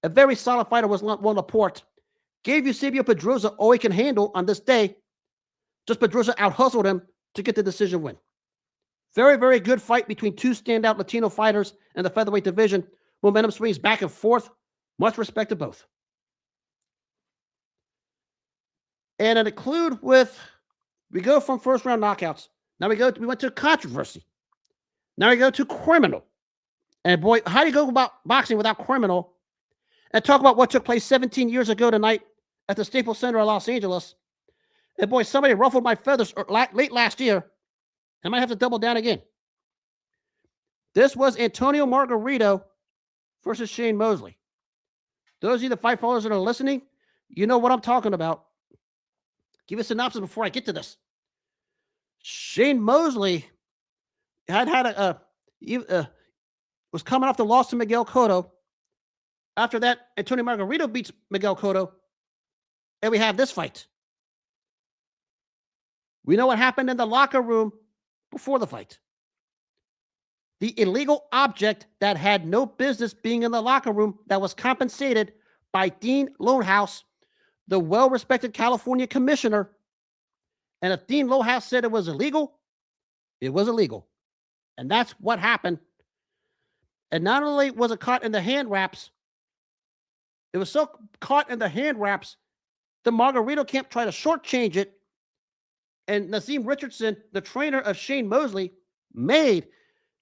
A very solid fighter was Juan Laporte. Gave Eusebio Pedroza all he can handle on this day. Just Pedroza out-hustled him to get the decision win. Very, very good fight between two standout Latino fighters in the featherweight division. Momentum swings back and forth. Much respect to both. And to conclude with, we go from first round knockouts. Now we went to controversy. Now we go to criminal. And boy, how do you go about boxing without criminal? And talk about what took place 17 years ago tonight at the Staples Center of Los Angeles. And boy, somebody ruffled my feathers late last year. I might have to double down again. This was Antonio Margarito versus Shane Mosley. Those of you, the fight followers that are listening, you know what I'm talking about. Give a synopsis before I get to this. Shane Mosley was coming off the loss to Miguel Cotto. After that, Antonio Margarito beats Miguel Cotto, and we have this fight. We know what happened in the locker room before the fight. The illegal object that had no business being in the locker room that was compensated by Dean Lohaus, the well-respected California commissioner. And if Dean Lohaus said it was illegal, it was illegal. And that's what happened. And not only was it caught in the hand wraps, it was so caught in the hand wraps, the Margarito camp tried to shortchange it. And Nazim Richardson, the trainer of Shane Mosley, made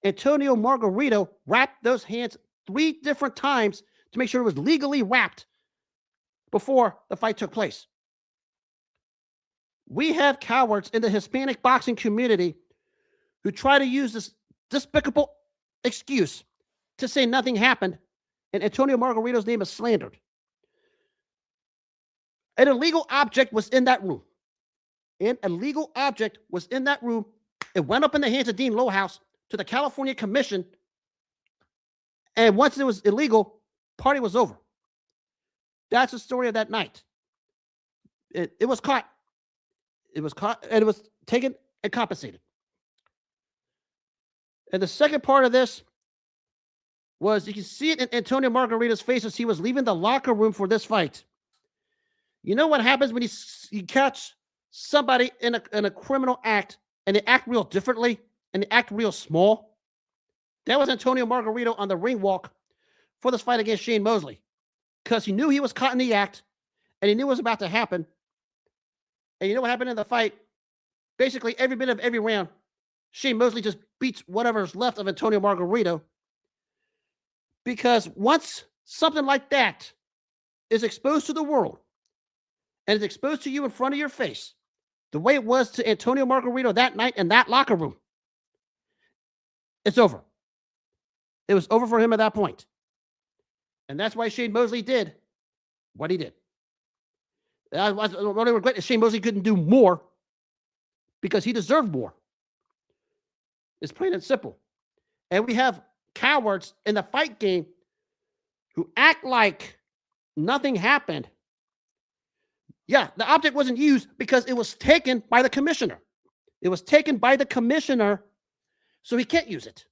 Antonio Margarito wrap those hands 3 different times to make sure it was legally wrapped before the fight took place. We have cowards in the Hispanic boxing community who try to use this despicable excuse to say nothing happened and Antonio Margarito's name is slandered. An illegal object was in that room. It went up in the hands of Dean Lohaus to the California Commission. And once it was illegal, party was over. That's the story of that night. It was caught. It was caught and it was taken and compensated. And the second part of this was you can see it in Antonio Margarito's face as he was leaving the locker room for this fight. You know what happens when you catch somebody in a criminal act and they act real differently and they act real small? That was Antonio Margarito on the ring walk for this fight against Shane Mosley because he knew he was caught in the act and he knew it was about to happen. And you know what happened in the fight? Basically, every bit of every round, Shane Mosley just beats whatever's left of Antonio Margarito. Because once something like that is exposed to the world and is exposed to you in front of your face, the way it was to Antonio Margarito that night in that locker room, it's over. It was over for him at that point. And that's why Shane Mosley did what he did. The only regret is Shane Mosley couldn't do more because he deserved more. It's plain and simple. And we have cowards in the fight game who act like nothing happened. Yeah, the object wasn't used because it was taken by the commissioner. It was taken by the commissioner, so he can't use it.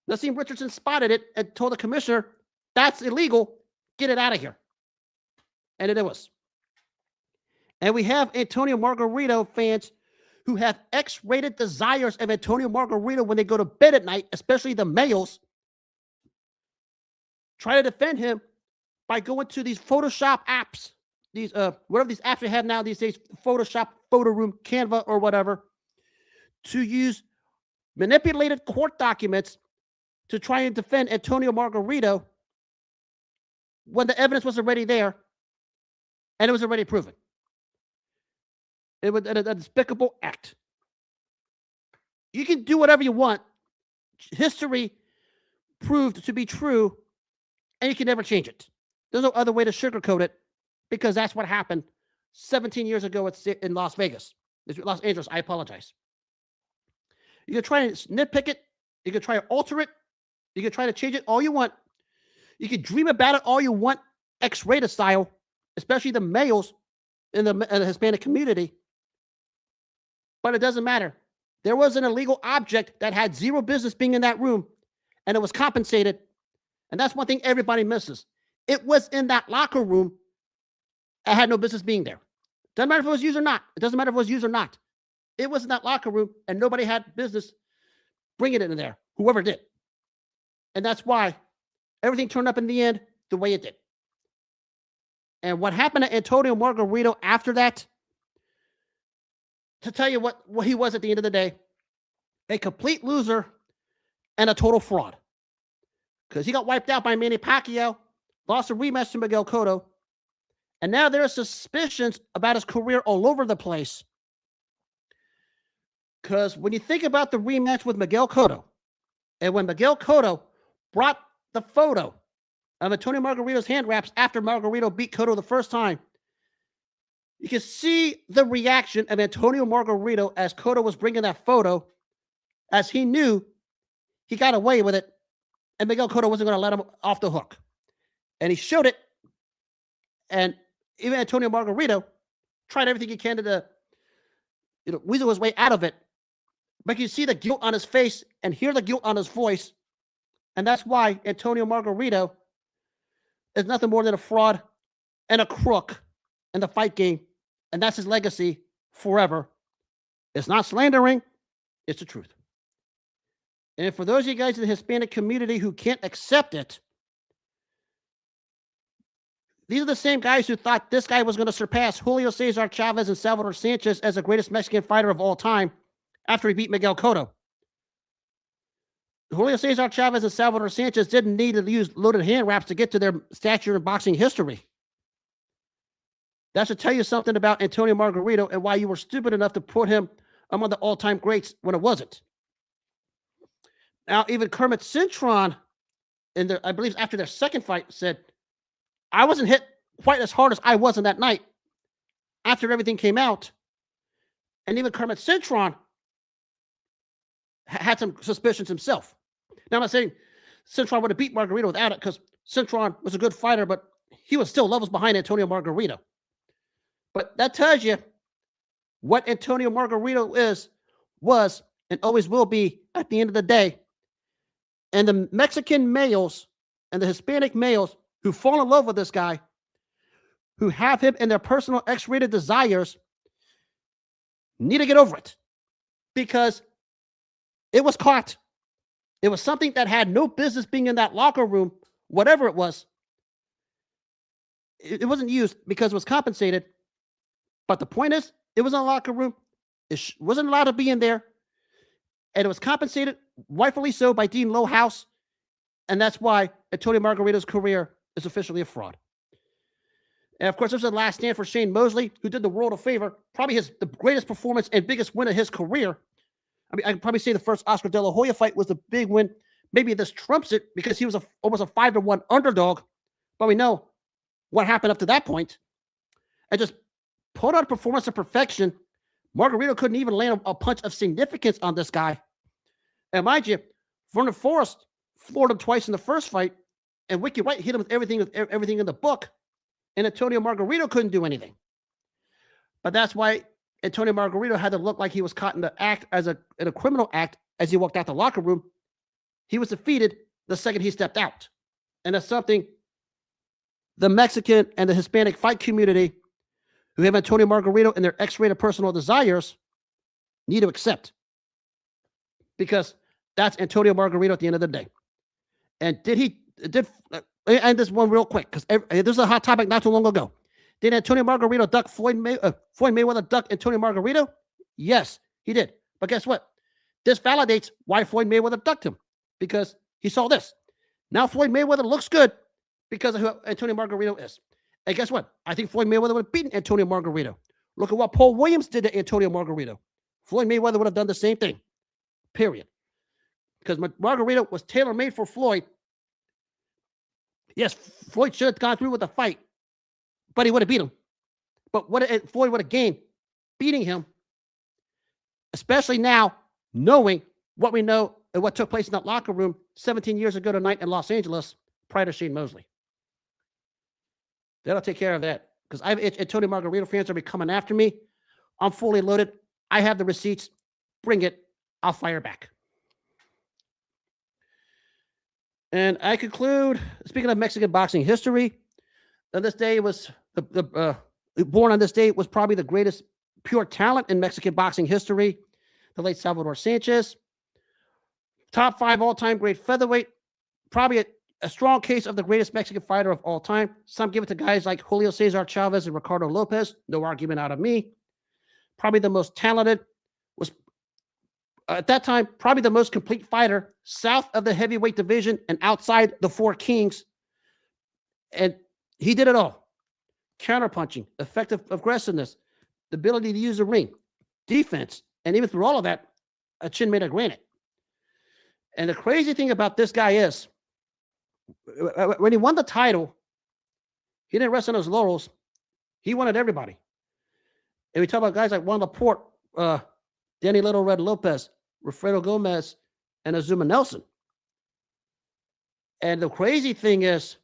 Nassim Richardson spotted it and told the commissioner, that's illegal, get it out of here. And it was. And we have Antonio Margarito fans who have X-rated desires of Antonio Margarito when they go to bed at night, especially the males, try to defend him by going to these Photoshop apps, these whatever these apps we have now these days, Photoshop, Photo Room, Canva, or whatever, to use manipulated court documents to try and defend Antonio Margarito when the evidence was already there and it was already proven. It was a despicable act. You can do whatever you want. History proved to be true, and you can never change it. There's no other way to sugarcoat it because that's what happened 17 years ago in Las Vegas. Los Angeles, I apologize. You can try and nitpick it. You can try to alter it. You can try to change it all you want. You can dream about it all you want, X-rated style, especially the males in the Hispanic community. But it doesn't matter. There was an illegal object that had zero business being in that room, and it was compensated. And that's one thing everybody misses. It was in that locker room. It had no business being there. Doesn't matter if it was used or not. It doesn't matter if it was used or not. It was in that locker room, and nobody had business bringing it in there, whoever did. And that's why everything turned up in the end the way it did. And what happened to Antonio Margarito after that, to tell you what he was at the end of the day, a complete loser and a total fraud. Because he got wiped out by Manny Pacquiao, lost a rematch to Miguel Cotto, and now there are suspicions about his career all over the place. Because when you think about the rematch with Miguel Cotto, and when Miguel Cotto brought the photo of Antonio Margarito's hand wraps after Margarito beat Cotto the first time, you can see the reaction of Antonio Margarito as Cotto was bringing that photo, as he knew he got away with it, and Miguel Cotto wasn't going to let him off the hook. And he showed it, and even Antonio Margarito tried everything he can to weasel his way out of it. But you see the guilt on his face and hear the guilt on his voice, and that's why Antonio Margarito is nothing more than a fraud and a crook in the fight game. And that's his legacy forever. It's not slandering. It's the truth. And for those of you guys in the Hispanic community who can't accept it, these are the same guys who thought this guy was going to surpass Julio Cesar Chavez and Salvador Sanchez as the greatest Mexican fighter of all time after he beat Miguel Cotto. Julio Cesar Chavez and Salvador Sanchez didn't need to use loaded hand wraps to get to their stature in boxing history. That should tell you something about Antonio Margarito and why you were stupid enough to put him among the all-time greats when it wasn't. Now, even Kermit Cintron, I believe after their second fight, said, I wasn't hit quite as hard as I was on that night after everything came out. And even Kermit Cintron had some suspicions himself. Now, I'm not saying Cintron would have beat Margarito without it, because Cintron was a good fighter, but he was still levels behind Antonio Margarito. But that tells you what Antonio Margarito was, and always will be at the end of the day. And the Mexican males and the Hispanic males who fall in love with this guy, who have him in their personal X-rated desires, need to get over it. Because it was caught. It was something that had no business being in that locker room, whatever it was. It wasn't used because it was compensated. But the point is, it was in a locker room. It wasn't allowed to be in there. And it was compensated, rightfully so, by Dean Lohaus. And that's why Antonio Margarito's career is officially a fraud. And of course, this was the last stand for Shane Mosley, who did the world a favor. Probably the greatest performance and biggest win of his career. I mean, I can probably say the first Oscar De La Hoya fight was the big win, maybe this trumps it because he was almost a 5-1 underdog. But we know what happened up to that point. And just put on a performance of perfection. Margarito couldn't even land a punch of significance on this guy. And mind you, Vernon Forrest floored him twice in the first fight, and Wicky Wright hit him with everything in the book, and Antonio Margarito couldn't do anything. But that's why Antonio Margarito had to look like he was caught in the act in a criminal act as he walked out the locker room. He was defeated the second he stepped out. And that's something the Mexican and the Hispanic fight community who have Antonio Margarito in their X-rated personal desires need to accept. Because that's Antonio Margarito at the end of the day. And and this one real quick, because this is a hot topic not too long ago. Did Antonio Margarito duck Floyd Mayweather duck Antonio Margarito? Yes, he did. But guess what? This validates why Floyd Mayweather ducked him, because he saw this. Now Floyd Mayweather looks good because of who Antonio Margarito is. And guess what? I think Floyd Mayweather would have beaten Antonio Margarito. Look at what Paul Williams did to Antonio Margarito. Floyd Mayweather would have done the same thing. Period. Because Margarito was tailor-made for Floyd. Yes, Floyd should have gone through with the fight, but he would have beat him. But Floyd would have gained beating him, especially now knowing what we know and what took place in that locker room 17 years ago tonight in Los Angeles prior to Shane Mosley. That'll take care of that, because Antonio Margarito fans are be coming after me. I'm fully loaded. I have the receipts. Bring it. I'll fire back. And I conclude, speaking of Mexican boxing history, on this day was born on this day was probably the greatest pure talent in Mexican boxing history, the late Salvador Sanchez. Top 5 all-time great featherweight, probably a strong case of the greatest Mexican fighter of all time. Some give it to guys like Julio Cesar Chavez and Ricardo Lopez. No argument out of me. Probably the most talented, was at that time probably the most complete fighter south of the heavyweight division and outside the Four Kings. And he did it all. Counterpunching, effective aggressiveness, the ability to use the ring, defense, and even through all of that, a chin made of granite. And the crazy thing about this guy is, when he won the title, he didn't rest on his laurels. He wanted everybody. And we talk about guys like Juan Laporte, Danny Little Red Lopez, Wilfredo Gomez, and Azuma Nelson. And the crazy thing is,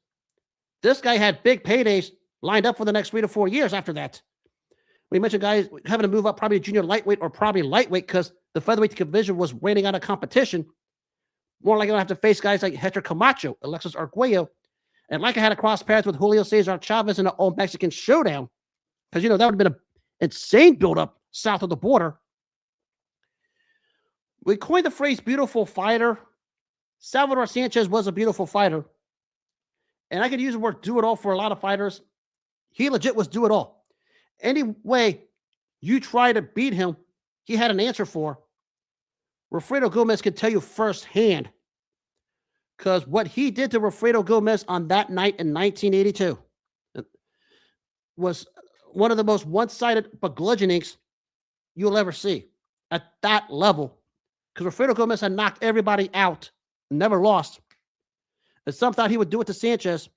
this guy had big paydays lined up for the next 3 to 4 years after that. We mentioned guys having to move up probably junior lightweight or probably lightweight because the featherweight division was raining out of competition. More likely to have to face guys like Hector Camacho, Alexis Arguello, and like I had to cross paths with Julio Cesar Chavez in an all-Mexican showdown, because, that would have been an insane build-up south of the border. We coined the phrase beautiful fighter. Salvador Sanchez was a beautiful fighter. And I could use the word do it all for a lot of fighters. He legit was do it all. Any way you try to beat him, he had an answer for. Wilfredo Gomez can tell you firsthand, because what he did to Wilfredo Gomez on that night in 1982 was one of the most one-sided begrudgingings you'll ever see at that level. Because Wilfredo Gomez had knocked everybody out, never lost. And some thought he would do it to Sanchez.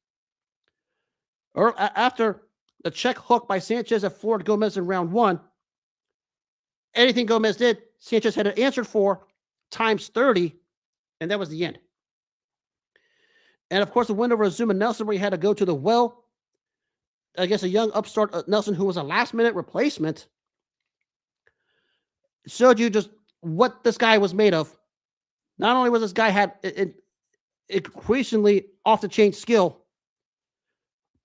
Or after the check hook by Sanchez that floored Gomez in round 1, anything Gomez did, Sanchez had it answered for times 30, and that was the end. And of course, the win over Azuma Nelson, where he had to go to the well against a young upstart Nelson, who was a last-minute replacement, showed you just what this guy was made of. Not only was this guy had increasingly off-the-chain skill,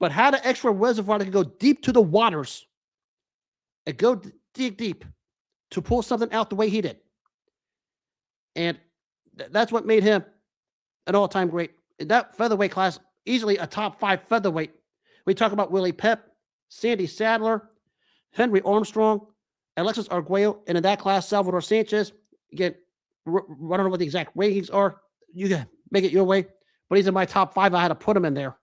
but had an extra reservoir that could go deep to the waters and go deep to pull something out the way he did. And that's what made him an all-time great. In that featherweight class, easily a top 5 featherweight. We talk about Willie Pep, Sandy Sadler, Henry Armstrong, Alexis Arguello, and in that class, Salvador Sanchez. Again, I don't know what the exact rankings are. You can make it your way, but he's in my top 5. I had to put him in there.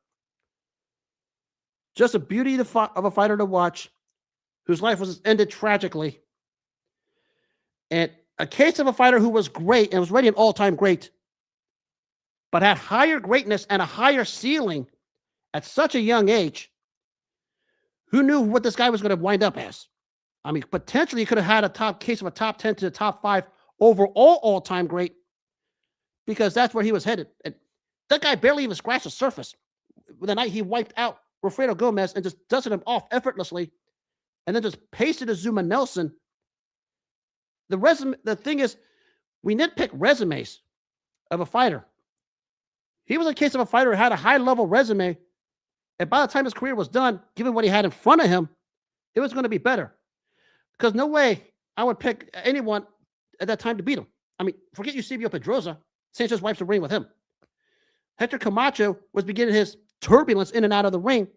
Just a beauty of a fighter to watch, whose life was ended tragically. And a case of a fighter who was great and was already an all-time great, but had higher greatness and a higher ceiling at such a young age. Who knew what this guy was going to wind up as? I mean, potentially he could have had a top 10 to the top 5 overall all-time great, because that's where he was headed. And that guy barely even scratched the surface. The night he wiped out Wilfredo Gomez and just dusted him off effortlessly, and then just pasted a Zuma Nelson. The thing is, we nitpick resumes of a fighter. He was a case of a fighter who had a high-level resume, and by the time his career was done, given what he had in front of him, it was going to be better. Because no way I would pick anyone at that time to beat him. I mean, forget Eusebio Pedroza. Sanchez wipes the ring with him. Hector Camacho was beginning his turbulence in and out of the ring.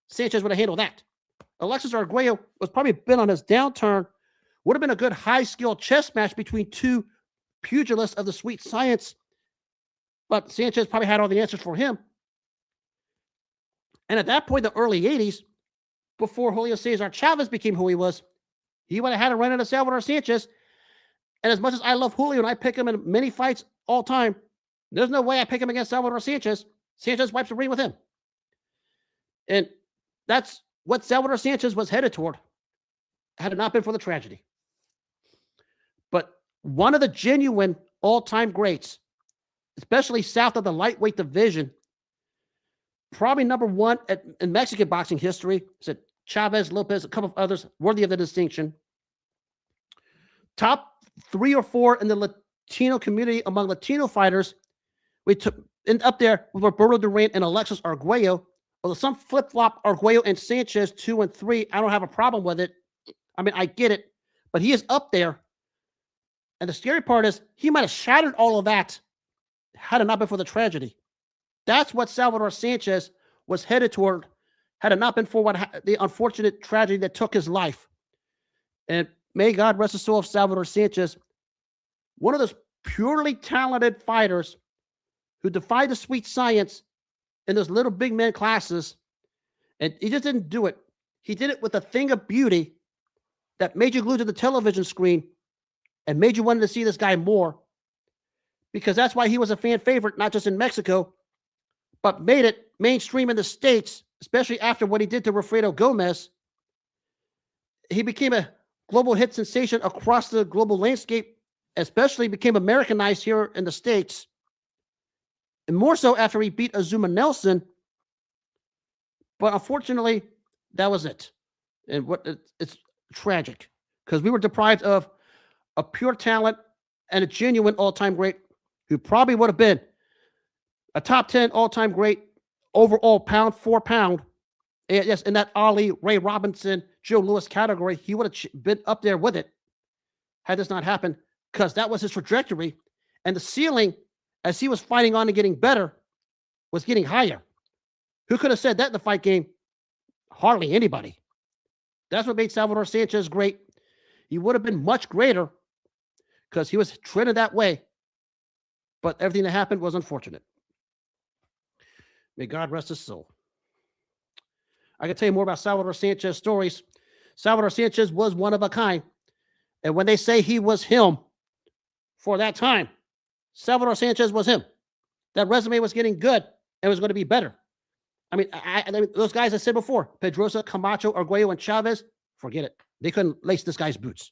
Sanchez would have handled that. Alexis Arguello was probably been on his downturn. Would have been a good high-skill chess match between two pugilists of the sweet science. But Sanchez probably had all the answers for him. And at that point, the early 80s, before Julio Cesar Chavez became who he was, he would have had to run into Salvador Sanchez. And as much as I love Julio and I pick him in many fights all time, there's no way I pick him against Salvador Sanchez. Sanchez wipes the ring with him. And that's what Salvador Sanchez was headed toward, had it not been for the tragedy. But one of the genuine all-time greats, especially south of the lightweight division, probably number one in Mexican boxing history, said Chavez, Lopez, a couple of others worthy of the distinction. Top 3 or 4 in the Latino community among Latino fighters. We took up there with Roberto Duran and Alexis Arguello. Although some flip-flop Arguello and Sanchez 2 and 3, I don't have a problem with it. I mean, I get it, but he is up there. And the scary part is he might have shattered all of that had it not been for the tragedy. That's what Salvador Sanchez was headed toward had it not been for the unfortunate tragedy that took his life. And may God rest the soul of Salvador Sanchez, one of those purely talented fighters who defied the sweet science in those little big man classes. And he just didn't do it. He did it with a thing of beauty that made you glued to the television screen and made you want to see this guy more, because that's why he was a fan favorite, not just in Mexico, but made it mainstream in the States, especially after what he did to Wilfredo Gomez. He became a global hit sensation across the global landscape, especially became Americanized here in the States. And more so after he beat Zuma Nelson. But unfortunately, that was it. And it's tragic, because we were deprived of a pure talent and a genuine all-time great who probably would have been a top 10 all-time great overall pound for pound. And yes, in that Ali, Ray Robinson, Joe Louis category, he would have been up there with it had this not happened, because that was his trajectory. And the ceiling, as he was fighting on and getting better, was getting higher. Who could have said that in the fight game? Hardly anybody. That's what made Salvador Sanchez great. He would have been much greater because he was treated that way. But everything that happened was unfortunate. May God rest his soul. I can tell you more about Salvador Sanchez stories. Salvador Sanchez was one of a kind. And when they say he was him for that time, Salvador Sanchez was him. That resume was getting good and was going to be better. I mean, those guys I said before, Pedroza, Camacho, Arguello, and Chavez, forget it. They couldn't lace this guy's boots.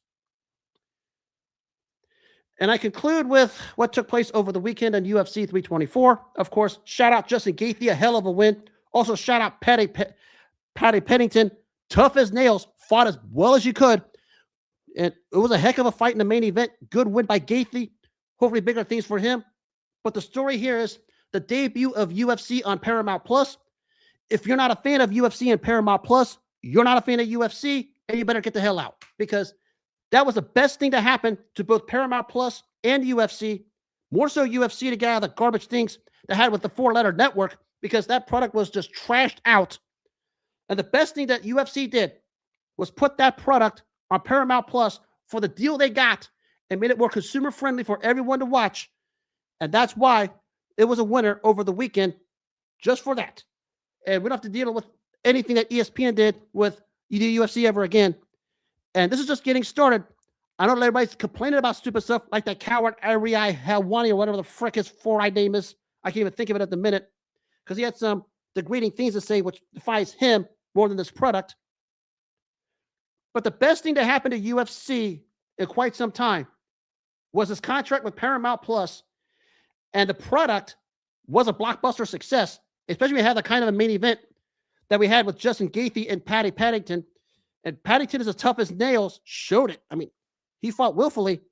And I conclude with what took place over the weekend on UFC 324. Of course, shout out Justin Gaethje, a hell of a win. Also, shout out Patty Pennington, tough as nails, fought as well as you could. And it was a heck of a fight in the main event. Good win by Gaethje. Hopefully bigger things for him. But the story here is the debut of UFC on Paramount Plus. If you're not a fan of UFC and Paramount Plus, you're not a fan of UFC, and you better get the hell out, because that was the best thing to happen to both Paramount Plus and UFC. More so UFC to get out of the garbage things they had with the 4-letter network, because that product was just trashed out. And the best thing that UFC did was put that product on Paramount Plus for the deal they got and made it more consumer friendly for everyone to watch. And that's why it was a winner over the weekend, just for that. And we don't have to deal with anything that ESPN did with the UFC ever again. And this is just getting started. I know everybody's complaining about stupid stuff like that coward Ariai Helwani or whatever the frick his 4-eyed name is. I can't even think of it at the minute because he had some degrading things to say, which defies him more than this product. But the best thing that happened to UFC in quite some time was his contract with Paramount Plus, and the product was a blockbuster success, especially when we had the kind of a main event that we had with Justin Gaethje and Paddy Paddington. And Paddington is as tough as nails, showed it. I mean, he fought willfully.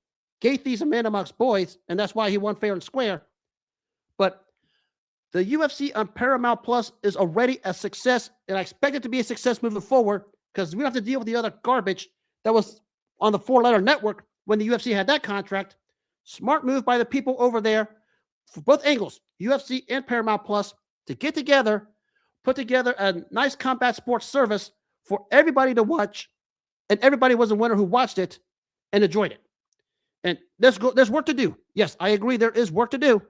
Gaethje's a man amongst boys, and that's why he won fair and square. But the UFC on Paramount Plus is already a success, and I expect it to be a success moving forward because we don't have to deal with the other garbage that was on the 4-letter network when the UFC had that contract. Smart move by the people over there for both angles, UFC and Paramount Plus, to get together, put together a nice combat sports service for everybody to watch, and everybody was a winner who watched it and enjoyed it. And there's work to do. Yes, I agree there is work to do,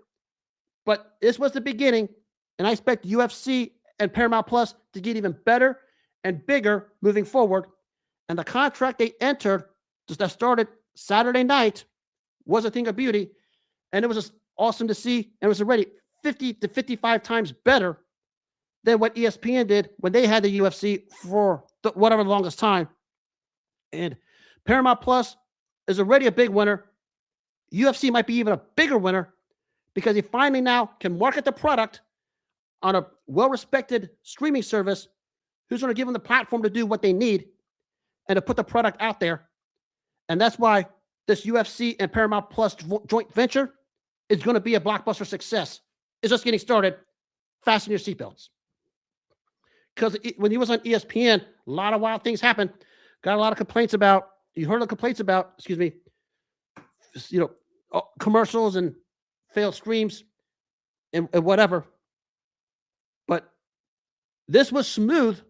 but this was the beginning, and I expect UFC and Paramount Plus to get even better and bigger moving forward. And the contract they entered that started Saturday night was a thing of beauty, and it was just awesome to see, and it was already 50 to 55 times better than what ESPN did when they had the UFC for whatever the longest time. And Paramount Plus is already a big winner. UFC might be even a bigger winner because he finally now can market the product on a well-respected streaming service who's going to give them the platform to do what they need and to put the product out there. And that's why this UFC and Paramount Plus joint venture is going to be a blockbuster success. It's just getting started. Fasten your seatbelts. Because when he was on ESPN, a lot of wild things happened. Got a lot of complaints about, you heard the complaints about, commercials and failed streams and whatever. But this was smooth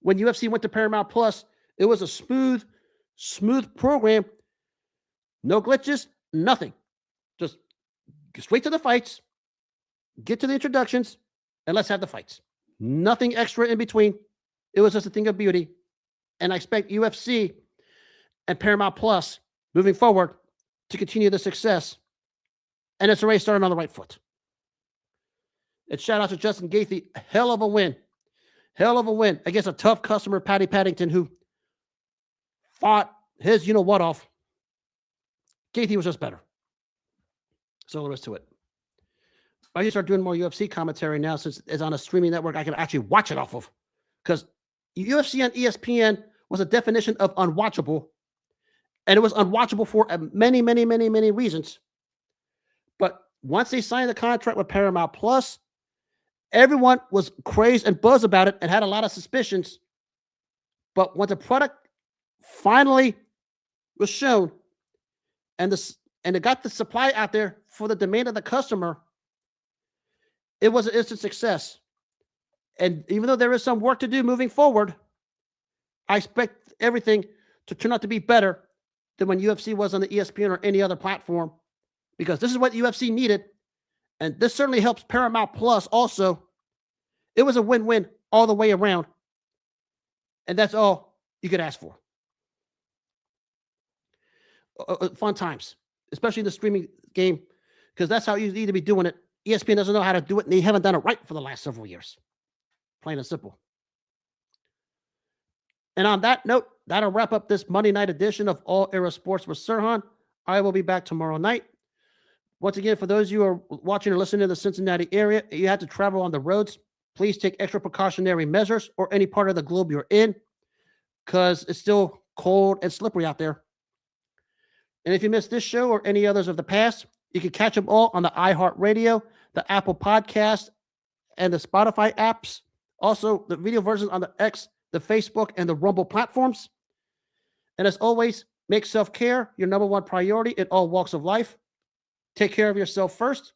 when UFC went to Paramount Plus. It was a smooth program. No glitches, nothing. Just get straight to the fights, get to the introductions, and let's have the fights. Nothing extra in between. It was just a thing of beauty. And I expect UFC and Paramount Plus moving forward to continue the success. And it's already started on the right foot. And shout out to Justin Gaethje. Hell of a win. Hell of a win against a tough customer, Paddy Paddington, who fought his you-know-what off. Gaethje was just better. That's all there is to it. I need to start doing more UFC commentary now since it's on a streaming network I can actually watch it off of. Because UFC on ESPN was a definition of unwatchable. And it was unwatchable for many, many, many, many reasons. But once they signed the contract with Paramount Plus, everyone was crazed and buzzed about it and had a lot of suspicions. But when the product finally was shown and it got the supply out there for the demand of the customer, it was an instant success. And even though there is some work to do moving forward, I expect everything to turn out to be better than when UFC was on the ESPN or any other platform, because this is what UFC needed. And this certainly helps Paramount Plus also. It was a win-win all the way around. And that's all you could ask for. Fun times, especially in the streaming game, because that's how you need to be doing it. ESPN doesn't know how to do it, and they haven't done it right for the last several years. Plain and simple. And on that note, that'll wrap up this Monday night edition of All Era Sports with Sirhan. I will be back tomorrow night. Once again, for those of you who are watching or listening in the Cincinnati area, you have to travel on the roads. Please take extra precautionary measures or any part of the globe you're in, because it's still cold and slippery out there. And if you missed this show or any others of the past, you can catch them all on the iHeartRadio, the Apple Podcast, and the Spotify apps. Also, the video version on the X, the Facebook, and the Rumble platforms. And as always, make self-care your number one priority in all walks of life. Take care of yourself first.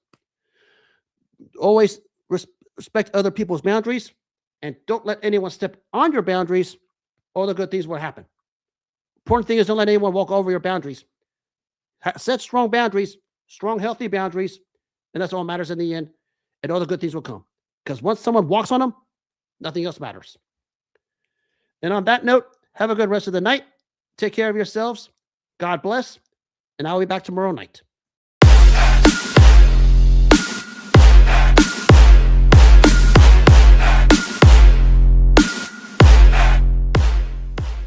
Always respect other people's boundaries. And don't let anyone step on your boundaries. All the good things will happen. Important thing is don't let anyone walk over your boundaries. Set strong boundaries, strong, healthy boundaries, and that's all that matters in the end. And all the good things will come. Because once someone walks on them, nothing else matters. And on that note, have a good rest of the night. Take care of yourselves. God bless. And I'll be back tomorrow night.